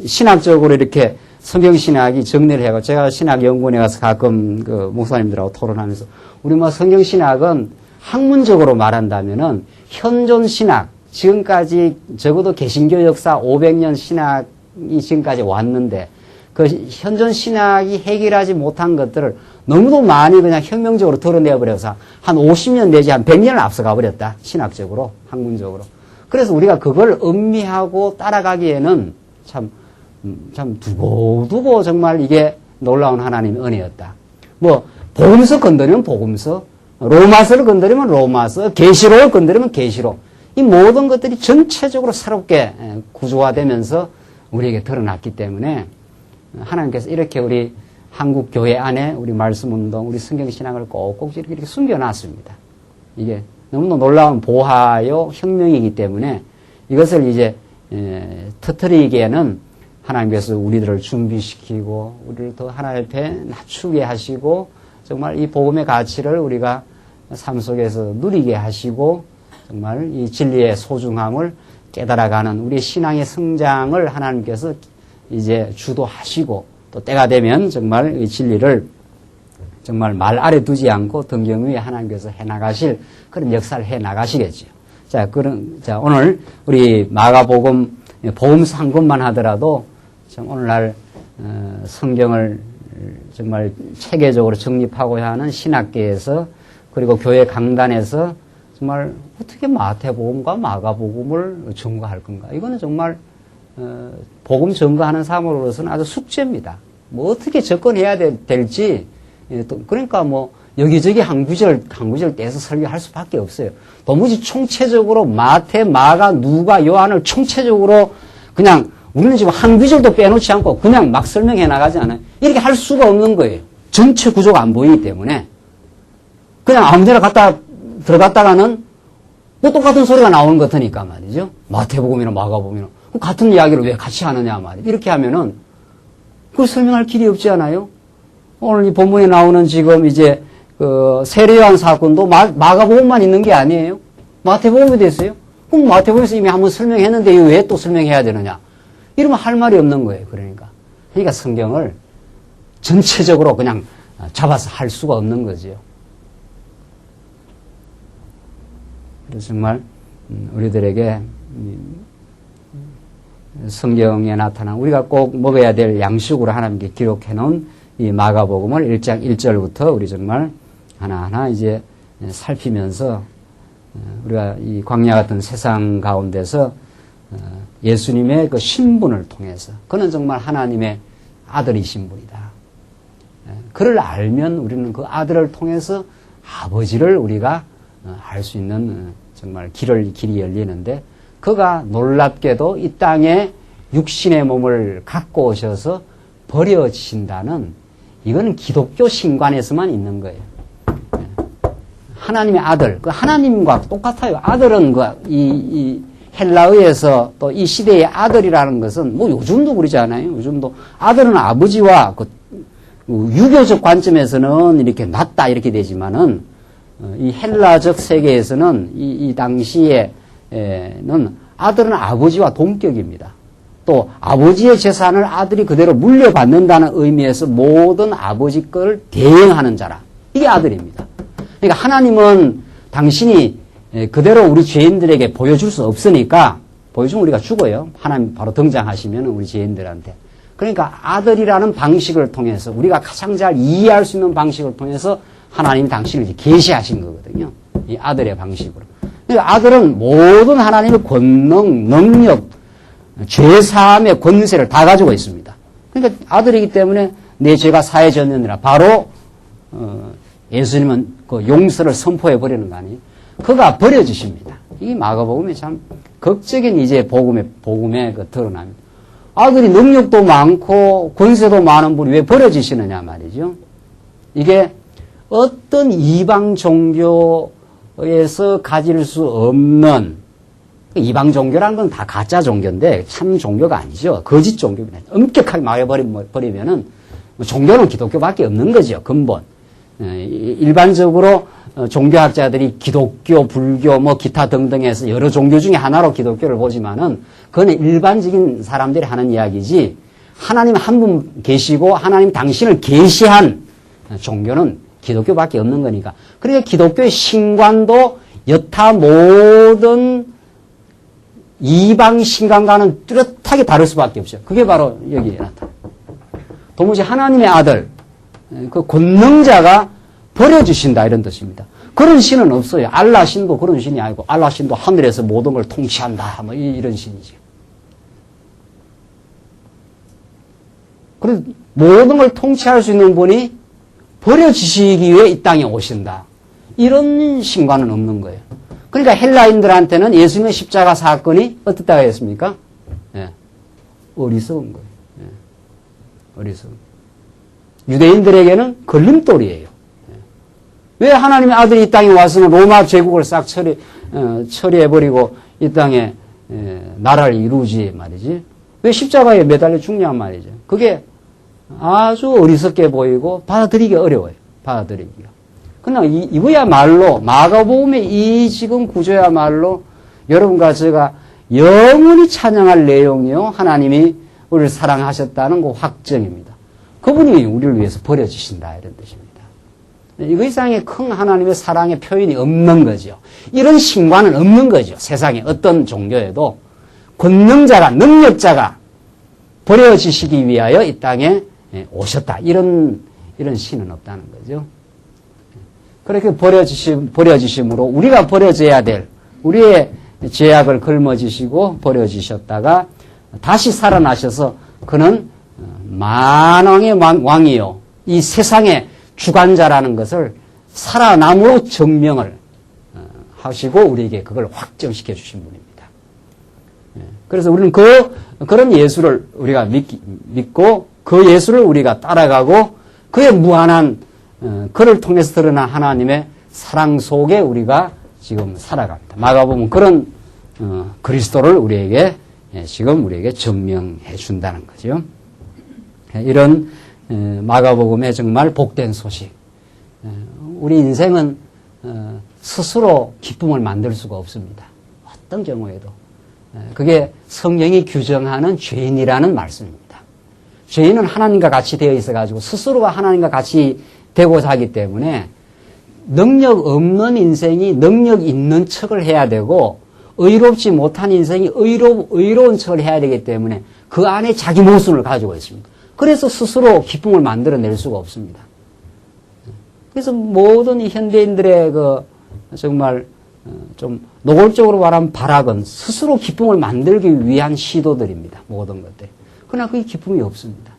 신학적으로 이렇게 성경신학이 정리를 해가지고, 제가 신학연구원에 가서 가끔 그 목사님들하고 토론하면서, 우리 뭐 성경신학은 학문적으로 말한다면은 현존신학, 지금까지 적어도 개신교 역사 500년 신학이 지금까지 왔는데, 그 현존신학이 해결하지 못한 것들을 너무도 많이 그냥 혁명적으로 드러내버려서 한 50년 내지 한 100년을 앞서가 버렸다. 신학적으로, 학문적으로. 그래서 우리가 그걸 음미하고 따라가기에는 참 두고두고 정말 이게 놀라운 하나님의 은혜였다. 뭐, 복음서 건드리면 복음서, 로마서를 건드리면 로마서, 계시록을 건드리면 계시록. 이 모든 것들이 전체적으로 새롭게 구조화되면서 우리에게 드러났기 때문에 하나님께서 이렇게 우리 한국 교회 안에 우리 말씀 운동, 우리 성경신학을 꼭꼭 이렇게 숨겨놨습니다. 이게 너무나 놀라운 보화요 혁명이기 때문에 이것을 이제 터뜨리기에는 하나님께서 우리들을 준비시키고 우리를 더 하나님 앞에 낮추게 하시고, 정말 이 복음의 가치를 우리가 삶 속에서 누리게 하시고, 정말 이 진리의 소중함을 깨달아가는 우리 신앙의 성장을 하나님께서 이제 주도하시고, 또 때가 되면 정말 이 진리를 정말 말 아래 두지 않고 등경 위에 하나님께서 해나가실 그런 역사를 해나가시겠죠. 자, 오늘 우리 마가복음 복음서 한 권만 하더라도 참 오늘날 성경을 정말 체계적으로 정립하고자 하는 신학계에서, 그리고 교회 강단에서 정말 어떻게 마태복음과 마가복음을 전거할 건가? 이거는 정말 복음 전거하는 사람으로서는 아주 숙제입니다. 뭐 어떻게 접근해야 될지, 그러니까 뭐 여기저기 한 구절 떼서 설교할 수밖에 없어요. 도무지 총체적으로 마태, 마가, 누가, 요한을 총체적으로 그냥 우리는 지금 한 구절도 빼놓지 않고 그냥 막 설명해 나가지 않아요. 이렇게 할 수가 없는 거예요. 전체 구조가 안 보이기 때문에. 그냥 아무데나 들어갔다가는 뭐 똑같은 소리가 나오는 것 같으니까 말이죠. 마태복음이나 마가복음이나 같은 이야기를 왜 같이 하느냐 말이에요. 이렇게 하면은 그걸 설명할 길이 없지 않아요? 오늘 이 본문에 나오는 지금 이제 세례요한 사건도 마가복음만 있는 게 아니에요. 마태복음이 됐어요. 그럼 마태복음에서 이미 한번 설명했는데 왜 또 설명해야 되느냐? 이러면 할 말이 없는 거예요. 그러니까 성경을 전체적으로 그냥 잡아서 할 수가 없는 거죠. 그래서 정말 우리들에게 성경에 나타난 우리가 꼭 먹어야 될 양식으로 하나님께 기록해 놓은 이 마가복음을 1장 1절부터 우리 정말 하나하나 이제 살피면서 우리가 이 광야 같은 세상 가운데서 예수님의 그 신분을 통해서 그는 정말 하나님의 아들이신 분이다. 그를 알면 우리는 그 아들을 통해서 아버지를 우리가 알 수 있는 정말 길이 열리는데 그가 놀랍게도 이 땅에 육신의 몸을 갖고 오셔서 버려지신다는 이거는 기독교 신관에서만 있는 거예요. 하나님의 아들, 그 하나님과 똑같아요. 아들은 이 헬라어에서 또 이 시대의 아들이라는 것은 뭐 요즘도 그러잖아요. 요즘도 아들은 아버지와 그 유교적 관점에서는 이렇게 낫다 이렇게 되지만은 이 헬라적 세계에서는 이 당시에는 아들은 아버지와 동격입니다. 또 아버지의 재산을 아들이 그대로 물려받는다는 의미에서 모든 아버지 걸 대행하는 자라. 이게 아들입니다. 그러니까 하나님은 당신이 그대로 우리 죄인들에게 보여줄 수 없으니까 보여주면 우리가 죽어요. 하나님 바로 등장하시면 우리 죄인들한테. 그러니까 아들이라는 방식을 통해서 우리가 가장 잘 이해할 수 있는 방식을 통해서 하나님이 당신을 이제 계시하신 거거든요. 이 아들의 방식으로. 그러니까 아들은 모든 하나님의 권능, 능력, 죄사함의 권세를 다 가지고 있습니다. 그러니까 아들이기 때문에 내 죄가 사해졌느니라. 바로 예수님은 그 용서를 선포해 버리는 거 아니에요. 그가 버려지십니다. 이게 마가복음의 참 극적인 이제 복음에 그 드러납니다. 아들이 능력도 많고 권세도 많은 분이 왜 버려지시느냐 말이죠. 이게 어떤 이방 종교에서 가질 수 없는 이방 종교라는 건 다 가짜 종교인데 참 종교가 아니죠. 거짓 종교입니다. 엄격하게 말해버리면은 종교는 기독교밖에 없는 거죠. 근본. 일반적으로 종교학자들이 기독교, 불교, 뭐 기타 등등해서 여러 종교 중에 하나로 기독교를 보지만은 그건 일반적인 사람들이 하는 이야기지 하나님 한 분 계시고 하나님 당신을 계시한 종교는 기독교밖에 없는 거니까. 그러니까 기독교의 신관도 여타 모든 이방 신관과는 뚜렷하게 다를 수밖에 없어요. 그게 바로 여기에 나타나요. 도무지 하나님의 아들, 그 권능자가 버려주신다 이런 뜻입니다. 그런 신은 없어요. 알라 신도 그런 신이 아니고 알라 신도 하늘에서 모든 걸 통치한다 뭐 이런 신이죠. 그래서 모든 걸 통치할 수 있는 분이 버려지시기 위해 이 땅에 오신다. 이런 신과는 없는 거예요. 그러니까 헬라인들한테는 예수님의 십자가 사건이 어떻다고 했습니까? 예. 어리석은 거예요. 예. 어리석은. 유대인들에게는 걸림돌이에요. 예. 왜 하나님의 아들이 이 땅에 와서는 로마 제국을 싹 처리해버리고 이 땅에 나라를 이루지 말이지? 왜 십자가에 매달려 죽냐 말이죠. 그게 아주 어리석게 보이고 받아들이기 어려워요. 받아들이기가. 그러나 이거야말로 마가복음의 이 지금 구조야말로 여러분과 제가 영원히 찬양할 내용이요. 하나님이 우리를 사랑하셨다는 그 확정입니다. 그분이 우리를 위해서 버려주신다 이런 뜻입니다. 이거 이상의 큰 하나님의 사랑의 표현이 없는 거죠. 이런 신과는 없는 거죠. 세상에 어떤 종교에도 권능자가 능력자가 버려지시기 위하여 이 땅에 오셨다. 이런 신은 없다는 거죠. 그렇게 버려지심으로 우리가 버려져야 될 우리의 죄악을 걸머지시고 버려지셨다가 다시 살아나셔서 그는 만왕의 왕이요. 이 세상의 주관자라는 것을 살아남으로 증명을 하시고 우리에게 그걸 확정시켜 주신 분입니다. 그래서 우리는 그런 예수를 우리가 믿고 그 예수를 우리가 따라가고 그의 무한한 그를 통해서 드러난 하나님의 사랑 속에 우리가 지금 살아갑니다. 마가복음은 그런 그리스도를 우리에게 지금 우리에게 증명해 준다는 거죠. 이런 마가복음의 정말 복된 소식. 우리 인생은 스스로 기쁨을 만들 수가 없습니다. 어떤 경우에도. 그게 성경이 규정하는 죄인이라는 말씀입니다. 죄인은 하나님과 같이 되어 있어가지고 스스로가 하나님과 같이 되고자 하기 때문에 능력 없는 인생이 능력 있는 척을 해야 되고 의롭지 못한 인생이 의로운 척을 해야 되기 때문에 그 안에 자기 모순을 가지고 있습니다. 그래서 스스로 기쁨을 만들어낼 수가 없습니다. 그래서 모든 이 현대인들의 정말 좀 노골적으로 말하면 발악은 스스로 기쁨을 만들기 위한 시도들입니다. 모든 것들. 그러나 그게 기쁨이 없습니다.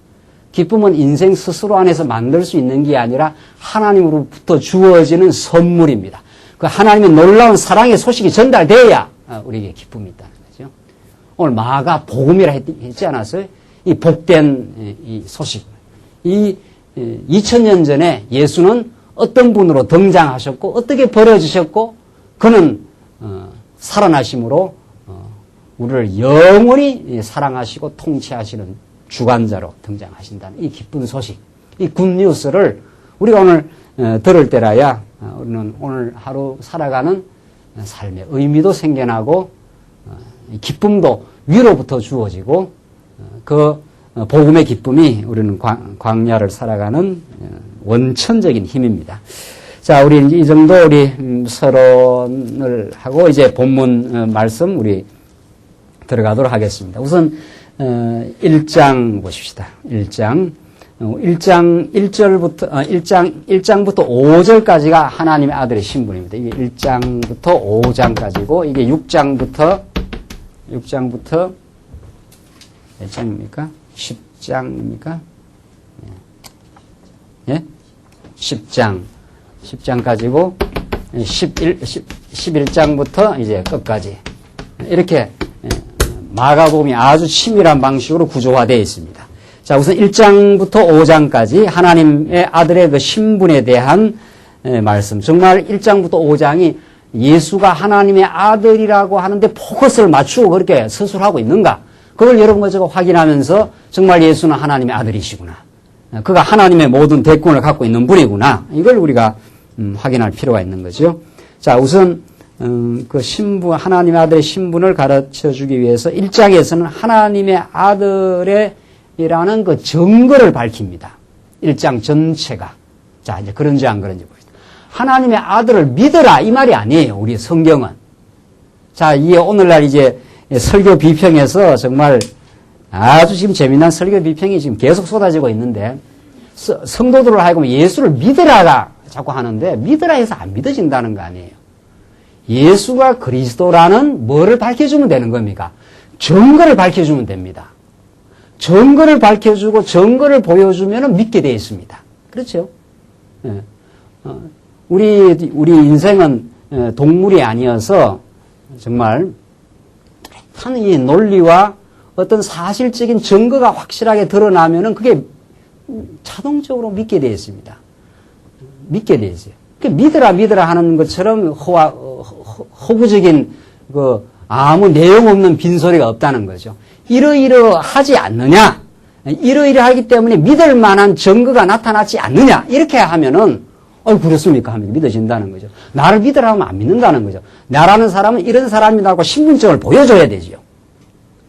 기쁨은 인생 스스로 안에서 만들 수 있는 게 아니라 하나님으로부터 주어지는 선물입니다. 그 하나님의 놀라운 사랑의 소식이 전달돼야 우리에게 기쁨이 있다는 거죠. 오늘 마가 복음이라 했지 않았어요? 이 복된 이 소식. 이 2000년 전에 예수는 어떤 분으로 등장하셨고 어떻게 벌어지셨고 그는 살아나심으로 우리를 영원히 사랑하시고 통치하시는 주관자로 등장하신다는 이 기쁜 소식, 이 굿뉴스를 우리가 오늘 들을 때라야 우리는 오늘 하루 살아가는 삶의 의미도 생겨나고 기쁨도 위로부터 주어지고 그 복음의 기쁨이 우리는 광야를 살아가는 원천적인 힘입니다. 자, 우리 이 정도 우리 서론을 하고 이제 본문 말씀 우리 들어가도록 하겠습니다. 우선 1장 보십시다. 1장 1장부터 5절까지가 하나님의 아들의 신분입니다. 이게 1장부터 5장까지고 이게 6장부터 몇 장입니까? 10장입니까? 예? 10장까지고 11장부터 이제 끝까지 이렇게 마가복음이 아주 치밀한 방식으로 구조화되어 있습니다. 자, 우선 1장부터 5장까지 하나님의 아들의 그 신분에 대한 말씀. 정말 1장부터 5장이 예수가 하나님의 아들이라고 하는데 포커스를 맞추고 그렇게 서술하고 있는가? 그걸 여러분과 제가 확인하면서 정말 예수는 하나님의 아들이시구나. 그가 하나님의 모든 대권을 갖고 있는 분이구나. 이걸 우리가 확인할 필요가 있는 거죠. 자, 우선 그 신분, 하나님의 아들의 신분을 가르쳐 주기 위해서 1장에서는 하나님의 아들이라는 그 증거를 밝힙니다. 1장 전체가. 자, 이제 그런지 안 그런지 봅시다. 하나님의 아들을 믿어라 이 말이 아니에요. 우리 성경은. 자, 이게 오늘날 이제 설교 비평에서 정말 아주 지금 재미난 설교 비평이 지금 계속 쏟아지고 있는데 성도들을 하여금 예수를 믿으라가 자꾸 하는데 믿으라 해서 안 믿어진다는 거 아니에요. 예수가 그리스도라는 뭐를 밝혀주면 되는 겁니까? 증거를 밝혀주면 됩니다. 증거를 밝혀주고 증거를 보여주면 믿게 되어 있습니다. 그렇죠? 예. 우리 인생은 동물이 아니어서 정말 한 이 논리와 어떤 사실적인 증거가 확실하게 드러나면은 그게 자동적으로 믿게 되어 있습니다. 믿게 되어 있어요. 믿으라 하는 것처럼 허구적인 아무 내용 없는 빈소리가 없다는 거죠. 이러이러하지 않느냐? 이러이러하기 때문에 믿을 만한 증거가 나타나지 않느냐? 이렇게 하면은 그렇습니까? 하면 믿어진다는 거죠. 나를 믿으라 하면 안 믿는다는 거죠. 나라는 사람은 이런 사람이라고 신분증을 보여줘야 되죠.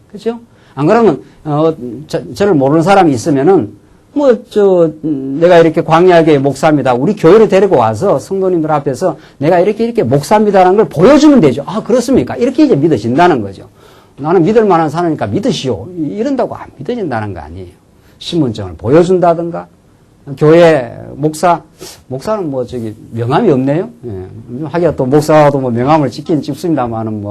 그렇죠? 안 그러면 저를 모르는 사람이 있으면은 내가 이렇게 광야교회 목사입니다. 우리 교회를 데리고 와서 성도님들 앞에서 내가 이렇게 목사입니다라는 걸 보여주면 되죠. 아, 그렇습니까? 이렇게 이제 믿어진다는 거죠. 나는 믿을 만한 사람이니까 믿으시오. 이런다고 안 믿어진다는 거 아니에요. 신분증을 보여준다든가, 교회 목사는 명함이 없네요. 예. 하기야 또 목사도 명함을 찍긴 찍습니다만은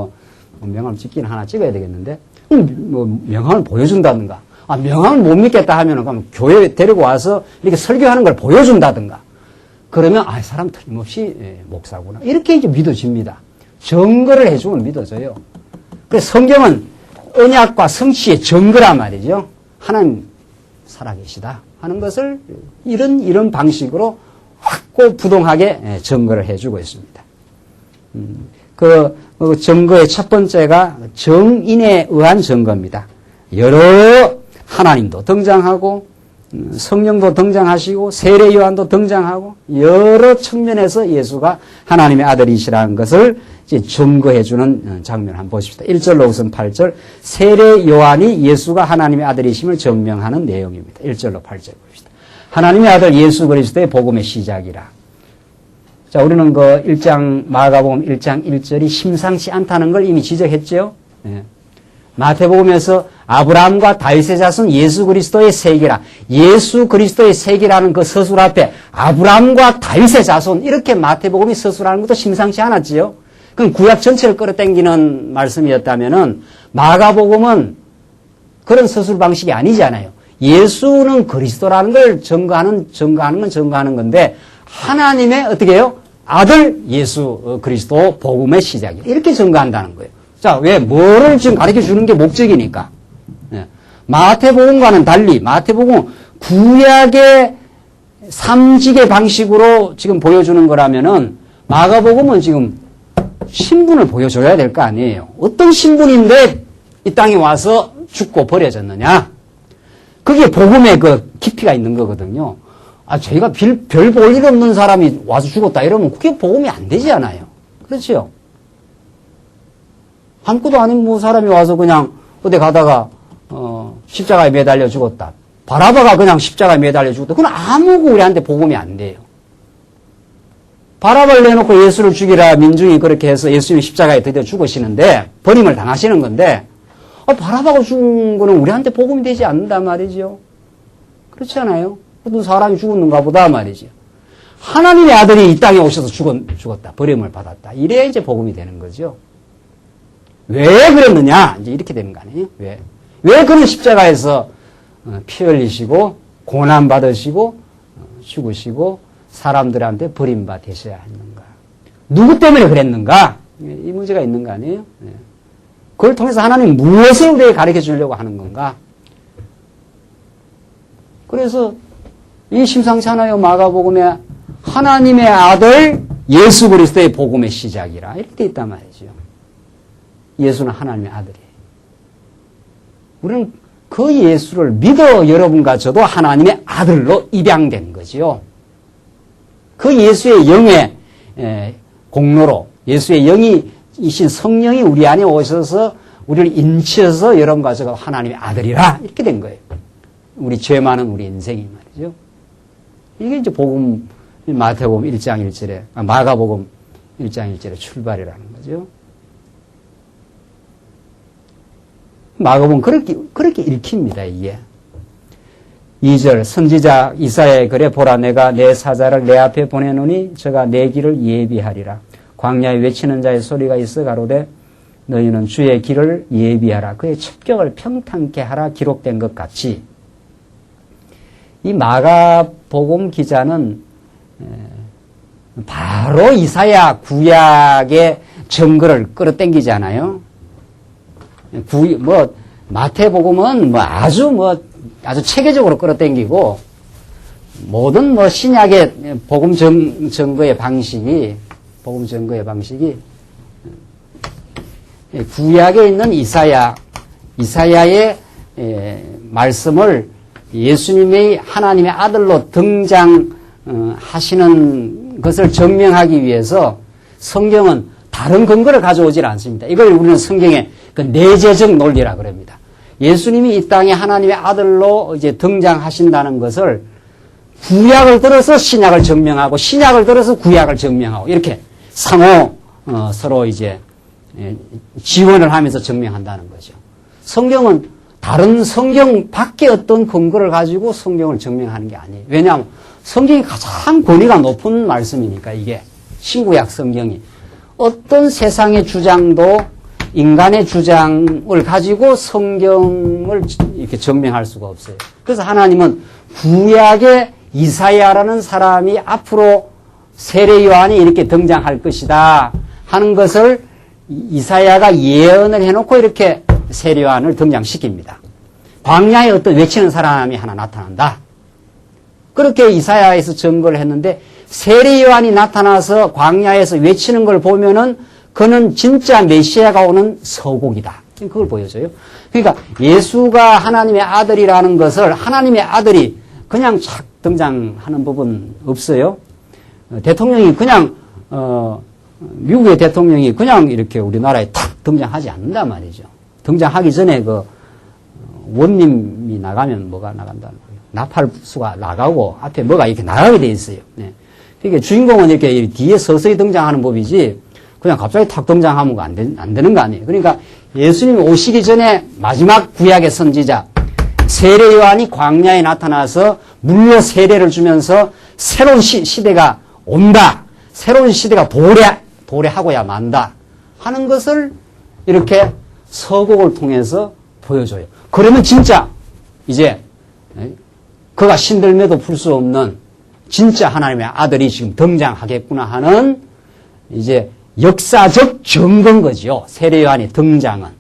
명함 찍긴 하나 찍어야 되겠는데, 명함을 보여준다든가, 명함을 못 믿겠다 하면은 그럼 교회 데리고 와서 이렇게 설교하는 걸 보여준다든가. 그러면 사람 틀림없이 목사구나. 이렇게 이제 믿어집니다. 증거를 해주면 믿어져요. 그래서 성경은 언약과 성취의 증거란 말이죠. 하나님 살아계시다 하는 것을 이런 방식으로 확고부동하게 증거를 해주고 있습니다. 그 증거의 첫 번째가 정인에 의한 증거입니다. 여러 하나님도 등장하고 성령도 등장하시고 세례 요한도 등장하고 여러 측면에서 예수가 하나님의 아들이시라는 것을 이제 증거해 주는 장면을 한번 보십시다. 1절로 우선 8절 세례 요한이 예수가 하나님의 아들이심을 증명하는 내용입니다. 1절로 8절 봅시다. 하나님의 아들 예수 그리스도의 복음의 시작이라. 자, 우리는 1장 마가복음 1장 1절이 심상치 않다는 걸 이미 지적했죠. 네. 마태복음에서 아브라함과 다윗의 자손 예수 그리스도의 세계라. 예수 그리스도의 세계라는 그 서술 앞에 아브라함과 다윗의 자손 이렇게 마태복음이 서술하는 것도 심상치 않았지요. 그럼 구약 전체를 끌어당기는 말씀이었다면은 마가복음은 그런 서술 방식이 아니잖아요. 예수는 그리스도라는 걸 증거하는 건데 하나님의 어떻게 해요? 아들 예수 그리스도 복음의 시작이에요. 이렇게 증거한다는 거예요. 자, 왜 뭐를 지금 가르쳐 주는 게 목적이니까. 네. 마태복음과는 달리 마태복음은 구약의 삼직의 방식으로 지금 보여주는 거라면은 마가복음은 지금 신분을 보여줘야 될 거 아니에요. 어떤 신분인데 이 땅에 와서 죽고 버려졌느냐. 그게 복음의 그 깊이가 있는 거거든요. 아, 저희가 별 볼 일 없는 사람이 와서 죽었다 이러면 그게 복음이 안 되지 않아요. 그렇죠? 아무것도 아닌 뭐 사람이 와서 그냥 어디 가다가 십자가에 매달려 죽었다. 바라바가 그냥 십자가에 매달려 죽었다. 그건 아무고 우리한테 복음이 안 돼요. 바라바를 내놓고 예수를 죽이라 민중이 그렇게 해서 예수님이 십자가에 드디어 죽으시는데 버림을 당하시는 건데 바라바가 죽은 거는 우리한테 복음이 되지 않는단 말이죠. 그렇지 않아요? 어떤 사람이 죽었는가 보다 말이죠. 하나님의 아들이 이 땅에 오셔서 죽었다. 버림을 받았다. 이래야 이제 복음이 되는 거죠. 왜 그랬느냐? 이제 이렇게 되는 거 아니에요? 왜 그런 십자가에서 피 흘리시고 고난 받으시고 죽으시고 사람들한테 버림받아 되셔야 했는가? 누구 때문에 그랬는가? 이 문제가 있는 거 아니에요? 그걸 통해서 하나님 무엇을 우리에게 가르쳐 주려고 하는 건가? 그래서 이 심상치 않아요. 마가복음에 하나님의 아들 예수 그리스도의 복음의 시작이라 이렇게 돼 있단 말이죠. 예수는 하나님의 아들이에요. 우리는 그 예수를 믿어 여러분과 저도 하나님의 아들로 입양된 거지요. 그 예수의 영의 공로로 예수의 영이신 성령이 우리 안에 오셔서 우리를 인치어서 여러분과 저가 하나님의 아들이라 이렇게 된 거예요. 우리 죄 많은 우리 인생이 말이죠. 이게 이제 복음 마태복음 1장 1절에 마가복음 1장 1절의 출발이라는 거죠. 마가복음 그렇게 읽힙니다. 이게 2절 선지자 이사야의 글에 보라 내가 내 사자를 내 앞에 보내노니 저가 내 길을 예비하리라. 광야에 외치는 자의 소리가 있어 가로되 너희는 주의 길을 예비하라. 그의 첩경을 평탄케 하라 기록된 것 같이 이 마가복음 기자는 바로 이사야 구약의 증거를 끌어당기잖아요. 마태복음은 아주 체계적으로 끌어당기고 모든 신약의 복음 증거의 방식이 구약에 있는 이사야의 말씀을 예수님의 하나님의 아들로 등장하시는 것을 증명하기 위해서 성경은 다른 근거를 가져오질 않습니다. 이걸 우리는 성경의 그 내재적 논리라 그럽니다. 예수님이 이 땅에 하나님의 아들로 이제 등장하신다는 것을 구약을 들어서 신약을 증명하고 신약을 들어서 구약을 증명하고 이렇게 상호 서로 이제 지원을 하면서 증명한다는 거죠. 성경은 다른 성경 밖에 어떤 근거를 가지고 성경을 증명하는 게 아니에요. 왜냐하면 성경이 가장 권위가 높은 말씀이니까 이게 신구약 성경이 어떤 세상의 주장도 인간의 주장을 가지고 성경을 이렇게 증명할 수가 없어요. 그래서 하나님은 구약의 이사야라는 사람이 앞으로 세례 요한이 이렇게 등장할 것이다 하는 것을 이사야가 예언을 해놓고 이렇게 세례 요한을 등장시킵니다. 광야에 어떤 외치는 사람이 하나 나타난다. 그렇게 이사야에서 증거를 했는데 세례 요한이 나타나서 광야에서 외치는 걸 보면은 그는 진짜 메시아가 오는 서곡이다. 그걸 보여줘요. 그러니까 예수가 하나님의 아들이라는 것을 하나님의 아들이 그냥 착 등장하는 부분 없어요. 대통령이 그냥 미국의 대통령이 그냥 이렇게 우리나라에 탁 등장하지 않는단 말이죠. 등장하기 전에 그 원님이 나가면 뭐가 나간다는 거예요. 나팔수가 나가고 앞에 뭐가 이렇게 나가게 돼 있어요. 네. 그러니까 주인공은 이렇게 뒤에 서서히 등장하는 법이지 그냥 갑자기 탁 등장하면 안 되는 거 아니에요. 그러니까 예수님이 오시기 전에 마지막 구약의 선지자 세례 요한이 광야에 나타나서 물로 세례를 주면서 새로운 시대가 온다. 새로운 시대가 도래하고야 만다. 하는 것을 이렇게 서곡을 통해서 보여줘요. 그러면 진짜 이제 그가 신들매도 풀 수 없는 진짜 하나님의 아들이 지금 등장하겠구나 하는 이제 역사적 증거인 거죠. 세례 요한의 등장은.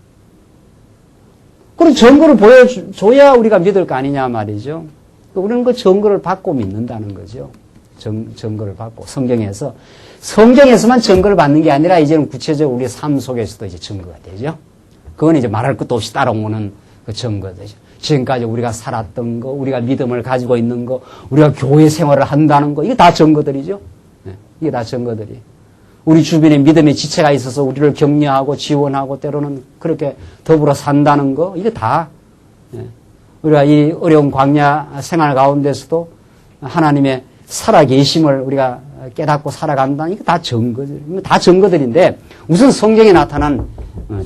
그런 증거를 보여줘야 우리가 믿을 거 아니냐 말이죠. 우리는 그 증거를 받고 믿는다는 거죠. 증거를 받고 성경에서만 증거를 받는 게 아니라 이제는 구체적으로 우리 삶 속에서도 이제 증거가 되죠. 그건 이제 말할 것도 없이 따라오는 그 증거되죠. 지금까지 우리가 살았던 거, 우리가 믿음을 가지고 있는 거, 우리가 교회 생활을 한다는 거, 이게 다 증거들이죠. 네, 이게 다 증거들이. 우리 주변에 믿음의 지체가 있어서 우리를 격려하고 지원하고 때로는 그렇게 더불어 산다는 거, 이게 다 우리가 이 어려운 광야 생활 가운데서도 하나님의 살아계심을 우리가 깨닫고 살아간다는 이게 다 증거들, 다 증거들인데 우선 성경에 나타난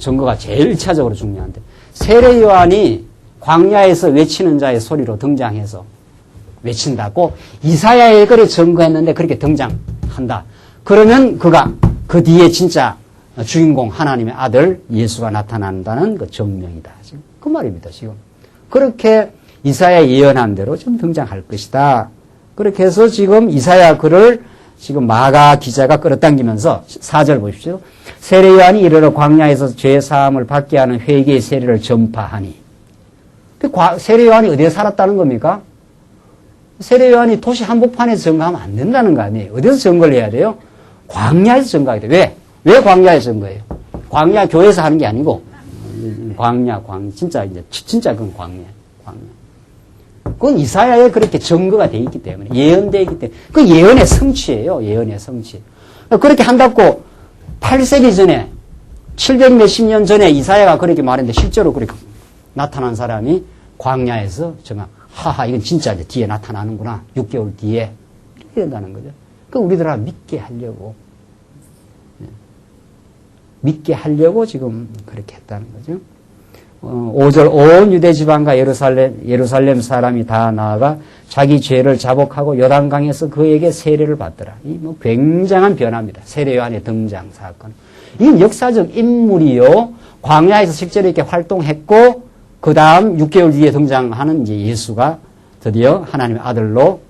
증거가 제일 1차적으로 중요한데 세례 요한이 광야에서 외치는 자의 소리로 등장해서 외친다고 이사야의 글에 증거했는데 그렇게 등장한다. 그러면 그가 그 뒤에 진짜 주인공 하나님의 아들 예수가 나타난다는 그 증명이다. 지금 그 말입니다. 지금 그렇게 이사야 예언한 대로 좀 등장할 것이다. 그렇게 해서 지금 이사야 글을 지금 마가 기자가 끌어당기면서 4절 보십시오. 세례 요한이 이르러 광야에서 죄 사함을 받게 하는 회개의 세례를 전파하니. 세례 요한이 어디에 살았다는 겁니까? 세례 요한이 도시 한복판에서 증거하면 안 된다는 거 아니에요. 어디서 증거를 해야 돼요? 광야에서 증거해야 돼요. 왜 광야에서 증거해요? 광야 교회에서 하는 게 아니고 광야 진짜 그건 광야. 그건 이사야에 그렇게 증거가 돼 있기 때문에 예언되어 있기 때문에 그 예언의 성취예요. 예언의 성취. 그렇게 한다고 8세기 전에 700 몇십 년 전에 이사야가 그렇게 말했는데 실제로 그렇게 나타난 사람이 광야에서 정말 하하 이건 진짜 이제 뒤에 나타나는구나. 6개월 뒤에 이렇게 된다는 거죠. 그 우리들아 믿게 하려고 지금 그렇게 했다는 거죠. 5절 온 유대 지방과 예루살렘 사람이 다 나아가 자기 죄를 자복하고 요단강에서 그에게 세례를 받더라. 이 뭐 굉장한 변화입니다. 세례 요한의 등장 사건. 이 역사적 인물이요. 광야에서 실제로 이렇게 활동했고 그 다음 6개월 뒤에 등장하는 이제 예수가 드디어 하나님의 아들로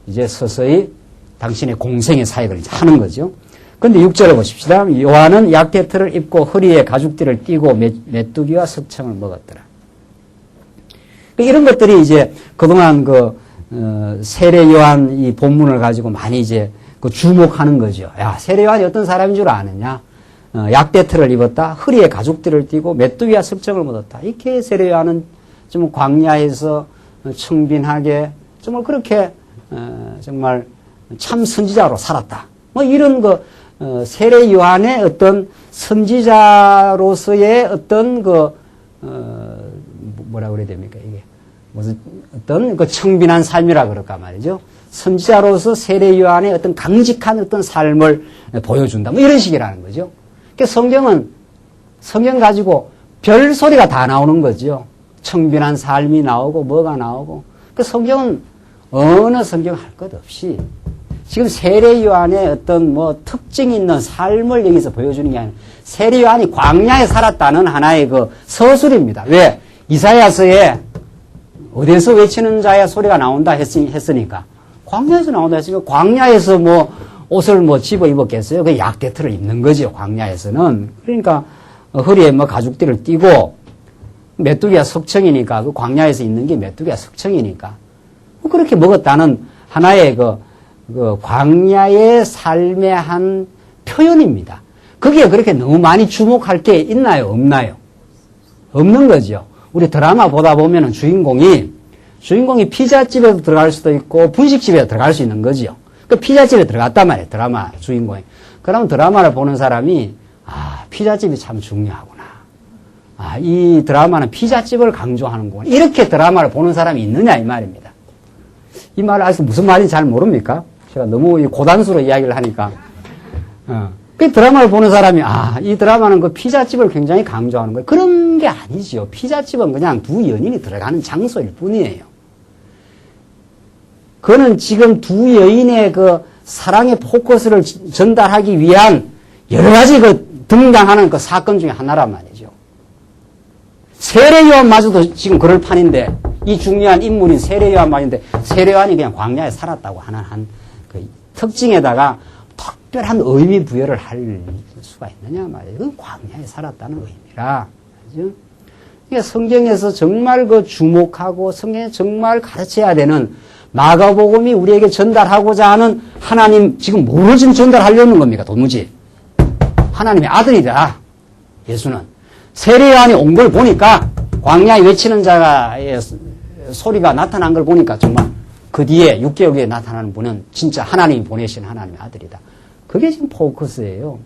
이제 서서히 당신의 공생의 사역을 이제 하는 거죠. 그런데 6절을 보십시다. 요한은 약대틀을 입고 허리에 가죽띠를 띠고 메뚜기와 석청을 먹었더라. 이런 것들이 이제 그동안 세례 요한 이 본문을 가지고 많이 이제 주목하는 거죠. 야, 세례 요한이 어떤 사람인 줄 아느냐? 약대틀을 입었다. 허리에 가죽띠를 띠고 메뚜기와 석청을 먹었다. 이렇게 세례 요한은 좀 광야에서 청빈하게 정말 그렇게 정말 참 선지자로 살았다. 뭐 이런 세례 요한의 어떤 선지자로서의 어떤 뭐라 그래야 됩니까? 이게 무슨 어떤 청빈한 삶이라 그럴까 말이죠. 선지자로서 세례 요한의 어떤 강직한 어떤 삶을 보여준다. 뭐 이런 식이라는 거죠. 그러니까 성경 가지고 별 소리가 다 나오는 거죠. 청빈한 삶이 나오고 뭐가 나오고. 그 성경은 어느 성경 할 것 없이 지금 세례 요한의 어떤 특징 있는 삶을 여기서 보여주는 게 아니라 세례 요한이 광야에 살았다는 하나의 서술입니다. 왜? 이사야서에 어디서 외치는 자의 소리가 나온다 했으니까 광야에서 나온다 했으니까 광야에서 옷을 집어 입었겠어요? 그 약대틀을 입는 거죠. 광야에서는. 그러니까 허리에 가죽띠를 띠고 메뚜기가 석청이니까 그 광야에서 입는 게 메뚜기가 석청이니까 그렇게 먹었다는 하나의 광야의 삶의 한 표현입니다. 거기에 그렇게 너무 많이 주목할 게 있나요? 없나요? 없는 거죠. 우리 드라마 보다 보면은 주인공이 피자집에도 들어갈 수도 있고 분식집에 들어갈 수 있는 거죠. 그 피자집에 들어갔단 말이에요. 드라마 주인공이. 그러면 드라마를 보는 사람이 피자집이 참 중요하구나. 이 드라마는 피자집을 강조하는구나. 이렇게 드라마를 보는 사람이 있느냐 이 말입니다. 이 말을 아직 무슨 말인지 잘 모릅니까? 제가 너무 고단수로 이야기를 하니까. 그 드라마를 보는 사람이, 이 드라마는 그 피자집을 굉장히 강조하는 거예요. 그런 게 아니지요. 피자집은 그냥 두 연인이 들어가는 장소일 뿐이에요. 그는 지금 두 여인의 그 사랑의 포커스를 전달하기 위한 여러 가지 그 등장하는 그 사건 중에 하나란 말이죠. 세례요한마저도 지금 그럴 판인데, 이 중요한 인물인 세례요한마저인데, 세례요한이 그냥 광야에 살았다고 하는 그 특징에다가 특별한 의미 부여를 할 수가 있느냐 말이에요. 그건 광야에 살았다는 의미라. 그죠? 그러니까 성경에서 정말 그 주목하고 성경에 정말 가르쳐야 되는 마가복음이 우리에게 전달하고자 하는 하나님, 지금 뭐를 지금 전달하려는 겁니까? 도무지. 하나님의 아들이다. 예수는. 세례요한이 온 걸 보니까, 광야에 외치는 자의 소리가 나타난 걸 보니까 정말 그 뒤에 6개월 뒤에 나타나는 분은 진짜 하나님이 보내신 하나님의 아들이다. 그게 지금 포커스예요.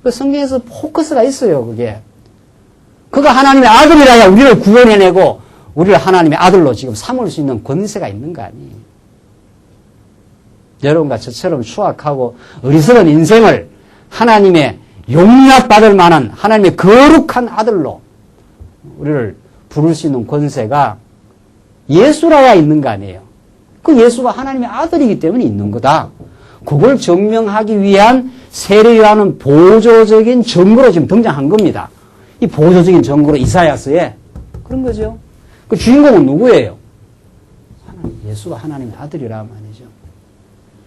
그 성경에서 포커스가 있어요, 그게. 그가 하나님의 아들이라야 우리를 구원해내고 우리를 하나님의 아들로 지금 삼을 수 있는 권세가 있는 거 아니에요. 여러분과 저처럼 추악하고 어리석은 인생을 하나님의 용납받을 만한 하나님의 거룩한 아들로 우리를 부를 수 있는 권세가 예수라야 있는 거 아니에요. 그 예수가 하나님의 아들이기 때문에 있는 거다. 그걸 증명하기 위한 세례요한은 보조적인 증거로 지금 등장한 겁니다. 이 보조적인 증거로 이사야서에 그런 거죠. 그 주인공은 누구예요? 예수가 하나님의 아들이라 말이죠.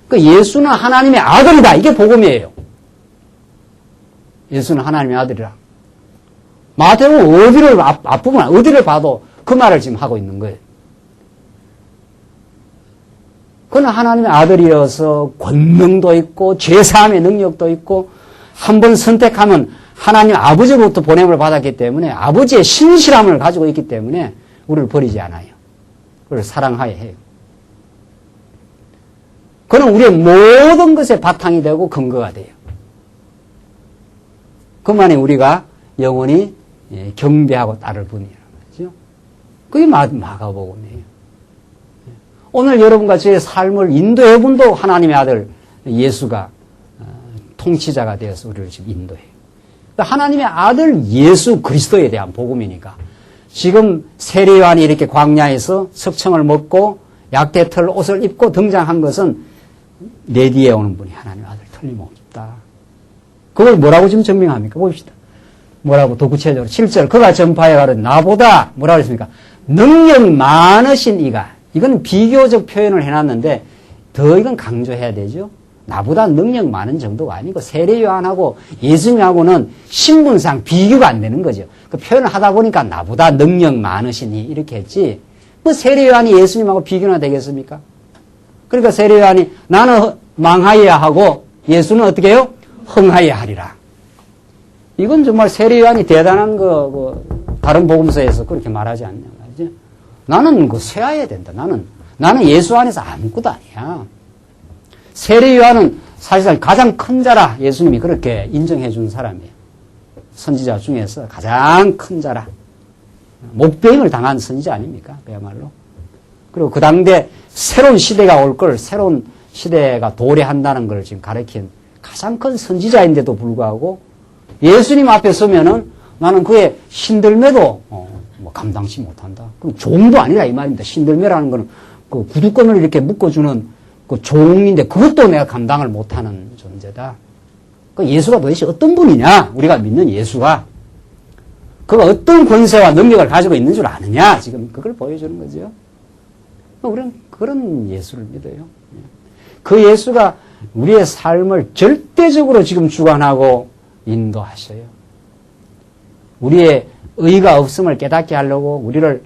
그 예수는 하나님의 아들이다. 이게 복음이에요. 예수는 하나님의 아들이라. 마태복음 앞부분 어디를 봐도 그 말을 지금 하고 있는 거예요. 그는 하나님의 아들이어서 권능도 있고 죄사함의 능력도 있고 한 번 선택하면 하나님 아버지로부터 보냄을 받았기 때문에 아버지의 신실함을 가지고 있기 때문에 우리를 버리지 않아요. 우리를 사랑하여 해요. 그는 우리의 모든 것의 바탕이 되고 근거가 돼요. 그만에 우리가 영원히 경배하고 따를 분이라는 거죠. 그게 마가복음이에요. 오늘 여러분과 저의 삶을 인도해 분도 하나님의 아들 예수가 통치자가 되어서 우리를 지금 인도해요. 하나님의 아들 예수 그리스도에 대한 복음이니까 지금 세례요한이 이렇게 광야에서 석청을 먹고 약대털 옷을 입고 등장한 것은 내 뒤에 오는 분이 하나님의 아들 틀림없다. 그걸 뭐라고 지금 증명합니까? 봅시다. 뭐라고 더 구체적으로 7절 그가 전파해 가로되 나보다 뭐라고 했습니까? 능력 많으신 이가 이건 비교적 표현을 해놨는데 더 이건 강조해야 되죠. 나보다 능력 많은 정도가 아니고 세례요한하고 예수님하고는 신분상 비교가 안 되는 거죠. 그 표현을 하다 보니까 나보다 능력 많으시니 이렇게 했지 뭐 세례요한이 예수님하고 비교나 되겠습니까? 그러니까 세례요한이 나는 망하여야 하고 예수는 어떻게 해요? 흥하여야 하리라. 이건 정말 세례요한이 대단한 다른 복음서에서 그렇게 말하지 않냐 말이죠. 나는 쇠하여야 된다. 나는 예수 안에서 아무것도 아니야. 세례요한은 사실상 가장 큰 자라 예수님이 그렇게 인정해 준 사람이에요. 선지자 중에서 가장 큰 자라. 목배임을 당한 선지자 아닙니까? 그야말로. 그리고 그 당대 새로운 시대가 올 걸, 새로운 시대가 도래한다는 걸 지금 가르친 가장 큰 선지자인데도 불구하고 예수님 앞에 서면은 나는 그의 신들매도 감당치 못한다. 그럼 종도 아니라 이 말입니다. 신들매라는 거는 그 구두권을 이렇게 묶어주는 그 종인데 그것도 내가 감당을 못하는 존재다. 그 예수가 도대체 어떤 분이냐? 우리가 믿는 예수가 그가 어떤 권세와 능력을 가지고 있는 줄 아느냐? 지금 그걸 보여주는 거죠. 우리는 그런 예수를 믿어요. 그 예수가 우리의 삶을 절대적으로 지금 주관하고 인도하셔요. 우리의 의가 없음을 깨닫게 하려고 우리를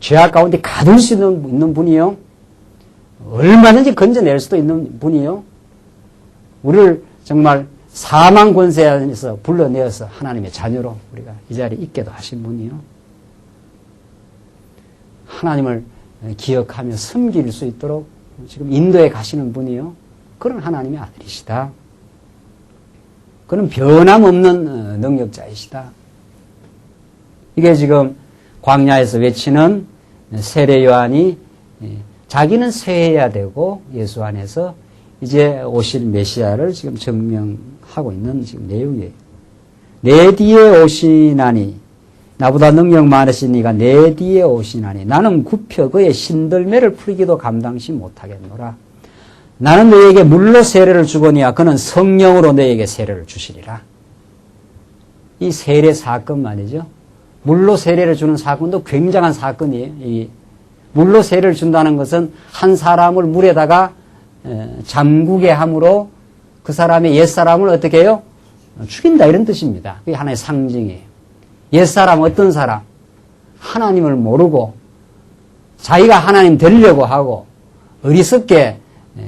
죄악 가운데 가둘 수 있는 분이요. 얼마든지 건져낼 수도 있는 분이요. 우리를 정말 사망 권세에서 불러내어서 하나님의 자녀로 우리가 이 자리에 있게도 하신 분이요. 하나님을 기억하며 섬길 수 있도록 지금 인도에 가시는 분이요. 그런 하나님의 아들이시다. 그는 변함없는 능력자이시다. 이게 지금 광야에서 외치는 세례요한이 자기는 쇠해야 되고 예수 안에서 이제 오실 메시아를 지금 증명하는 하고 있는 지금 내용이에요. 내 뒤에 오시나니 나보다 능력 많으신 이가 내 뒤에 오시나니 나는 굽혀 그의 신들매를 풀기도 감당치 못하겠노라. 나는 너에게 물로 세례를 주거니와 그는 성령으로 너에게 세례를 주시리라. 이 세례 사건 말이죠. 물로 세례를 주는 사건도 굉장한 사건이에요. 이 물로 세례를 준다는 것은 한 사람을 물에다가 잠그게 함으로 그 사람의 옛사람을 어떻게 해요? 죽인다 이런 뜻입니다. 그게 하나의 상징이에요. 옛사람 어떤 사람? 하나님을 모르고 자기가 하나님 되려고 하고 어리석게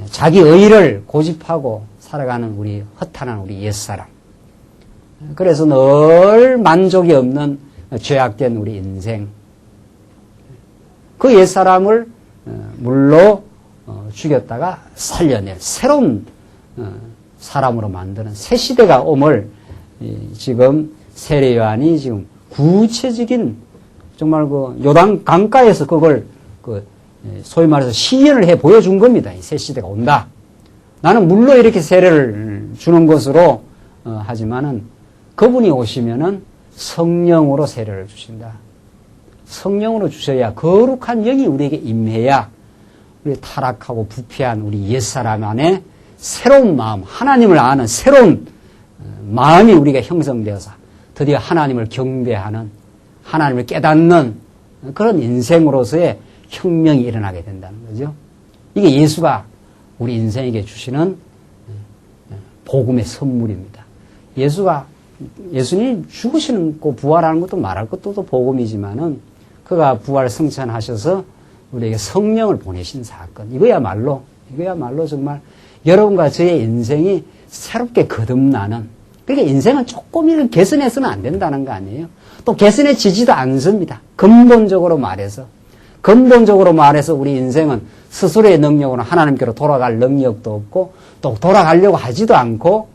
자기 의의를 고집하고 살아가는 우리 허탄한 우리 옛사람. 그래서 늘 만족이 없는 죄악된 우리 인생. 그 옛사람을 물로 죽였다가 살려낼 새로운 사람으로 만드는 새 시대가 옴을 지금 세례 요한이 지금 구체적인 정말 그 요단 강가에서 그걸 소위 말해서 시연을 해 보여준 겁니다. 이 새 시대가 온다. 나는 물로 이렇게 세례를 주는 것으로 하지만은 그분이 오시면은 성령으로 세례를 주신다. 성령으로 주셔야 거룩한 영이 우리에게 임해야 우리 타락하고 부패한 우리 옛사람 안에 새로운 마음, 하나님을 아는 새로운 마음이 우리가 형성되어서 드디어 하나님을 경배하는, 하나님을 깨닫는 그런 인생으로서의 혁명이 일어나게 된다는 거죠. 이게 예수가 우리 인생에게 주시는 복음의 선물입니다. 예수님이 죽으시는 거 부활하는 것도 말할 것도 복음이지만은 그가 부활 승천하셔서 우리에게 성령을 보내신 사건. 이거야말로 정말 여러분과 저의 인생이 새롭게 거듭나는, 그러니까 인생은 조금이라도 개선해서는 안 된다는 거 아니에요. 또 개선해지지도 않습니다. 근본적으로 말해서 우리 인생은 스스로의 능력으로 하나님께로 돌아갈 능력도 없고 또 돌아가려고 하지도 않고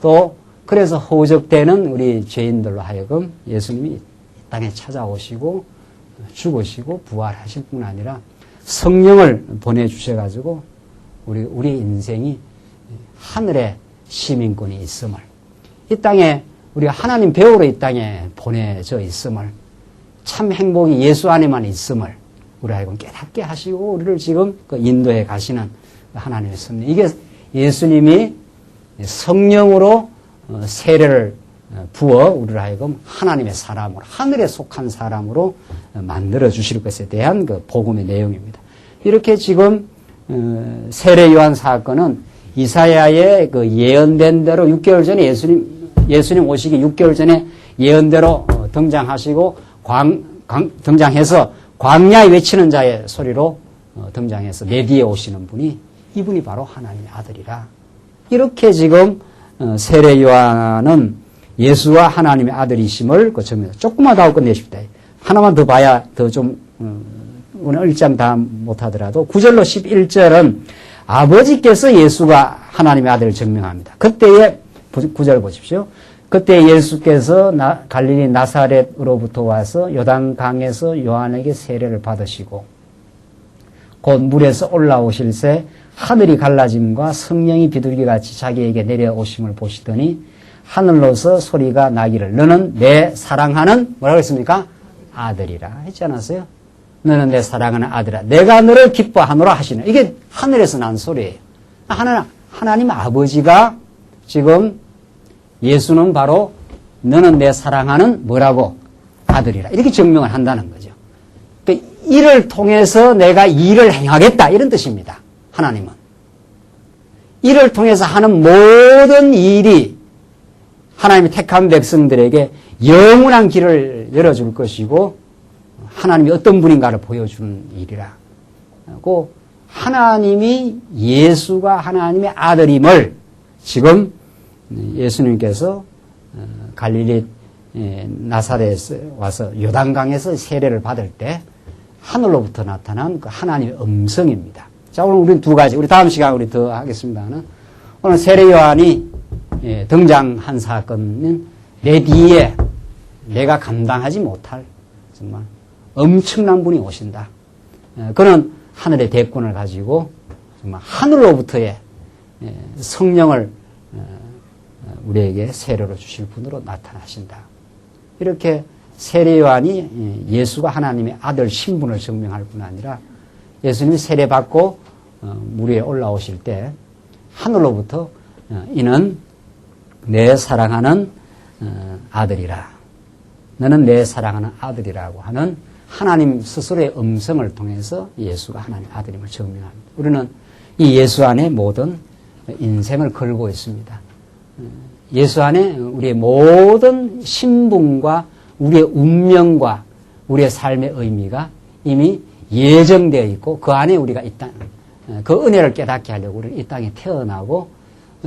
또 그래서 허우적대는 우리 죄인들로 하여금 예수님이 이 땅에 찾아오시고 죽으시고 부활하실 뿐 아니라 성령을 보내주셔가지고 우리 인생이 하늘의 시민권이 있음을, 이 땅에 우리가 하나님 배우러 이 땅에 보내져 있음을, 참 행복이 예수 안에만 있음을 우리 하여금 깨닫게 하시고 우리를 지금 인도해 가시는 하나님의 섭리. 이게 예수님이 성령으로 세례를 부어 우리를 하여금 하나님의 사람으로, 하늘에 속한 사람으로 만들어 주실 것에 대한 그 복음의 내용입니다. 이렇게 지금 세례 요한 사건은 이사야의 그 예언된 대로 6개월 전에 예수님 오시기 6개월 전에 예언대로 등장하시고 등장해서 광야에 외치는 자의 소리로 등장해서 내 뒤에 오시는 분이 이분이 바로 하나님의 아들이라. 이렇게 지금 세례 요한은 예수와 하나님의 아들이심을 증명합니다. 조금만 더 하고 끝내십시다. 하나만 더 봐야 더 좀 오늘 1장 다 못하더라도 9절로 11절은 아버지께서 예수가 하나님의 아들을 증명합니다. 그때의 9절 보십시오. 그때 예수께서 갈릴리 나사렛으로부터 와서 요단강에서 요한에게 세례를 받으시고 곧 물에서 올라오실새 하늘이 갈라짐과 성령이 비둘기같이 자기에게 내려오심을 보시더니 하늘로서 소리가 나기를 너는 내 사랑하는 뭐라고 했습니까? 아들이라 했지 않았어요? 너는 내 사랑하는 아들이라 내가 너를 기뻐하노라 하시는, 이게 하늘에서 난 소리예요. 하나님 아버지가 지금 예수는 바로 너는 내 사랑하는 뭐라고? 아들이라 이렇게 증명을 한다는 거죠. 그러니까 이를 통해서 내가 일을 행하겠다 이런 뜻입니다. 하나님은 이를 통해서 하는 모든 일이 하나님이 택한 백성들에게 영원한 길을 열어줄 것이고 하나님이 어떤 분인가를 보여주는 일이라. 고 하나님이 예수가 하나님의 아들임을 지금 예수님께서 갈릴리 나사렛에 와서 요단강에서 세례를 받을 때 하늘로부터 나타난 그 하나님의 음성입니다. 자, 오늘 우리는 두 가지, 우리 다음 시간에 우리 더 하겠습니다는 오늘 세례 요한이 등장한 사건은 내 뒤에 내가 감당하지 못할 정말 엄청난 분이 오신다. 그는 하늘의 대권을 가지고 정말 하늘로부터의 성령을 우리에게 세례로 주실 분으로 나타나신다. 이렇게 세례 요한이 예수가 하나님의 아들 신분을 증명할 뿐 아니라 예수님이 세례받고 물 위에 올라오실 때 하늘로부터 이는 내 사랑하는 아들이라. 너는 내 사랑하는 아들이라고 하는 하나님 스스로의 음성을 통해서 예수가 하나님의 아들임을 증명합니다. 우리는 이 예수 안에 모든 인생을 걸고 있습니다. 예수 안에 우리의 모든 신분과 우리의 운명과 우리의 삶의 의미가 이미 예정되어 있고 그 안에 우리가 그 은혜를 깨닫게 하려고 우리는 이 땅에 태어나고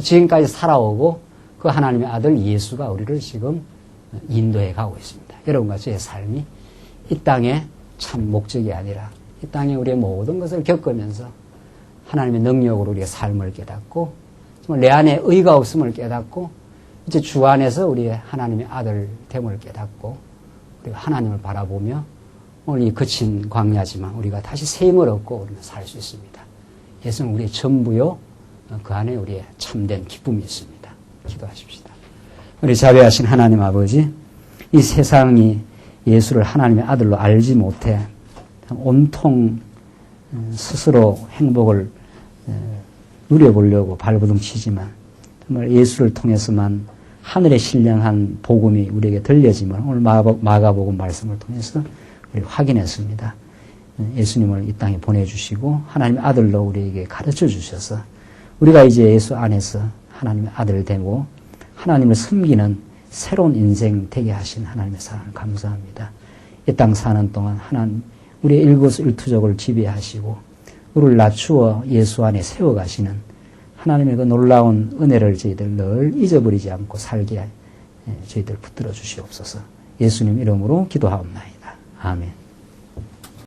지금까지 살아오고 그 하나님의 아들 예수가 우리를 지금 인도해 가고 있습니다. 여러분과 저의 삶이 이 땅에 참 목적이 아니라 이 땅에 우리의 모든 것을 겪으면서 하나님의 능력으로 우리의 삶을 깨닫고 정말 내 안에 의가 없음을 깨닫고 이제 주 안에서 우리의 하나님의 아들 됨을 깨닫고 우리가 하나님을 바라보며 오늘 이 거친 광야지만 우리가 다시 새 힘을 얻고 살 수 있습니다. 예수는 우리의 전부요. 그 안에 우리의 참된 기쁨이 있습니다. 기도하십시다. 우리 자비하신 하나님 아버지, 이 세상이 예수를 하나님의 아들로 알지 못해 온통 스스로 행복을 누려보려고 발버둥 치지만 정말 예수를 통해서만 하늘의 신령한 복음이 우리에게 들려지면 오늘 마가복음 말씀을 통해서 우리 확인했습니다. 예수님을 이 땅에 보내주시고 하나님의 아들로 우리에게 가르쳐 주셔서 우리가 이제 예수 안에서 하나님의 아들 되고 하나님을 섬기는 새로운 인생 되게 하신 하나님의 사랑을 감사합니다. 이 땅 사는 동안 하나님 우리의 일거수일투족을 지배하시고 우리를 낮추어 예수 안에 세워가시는 하나님의 그 놀라운 은혜를 저희들 늘 잊어버리지 않고 살게 저희들 붙들어 주시옵소서. 예수님 이름으로 기도하옵나이다. 아멘.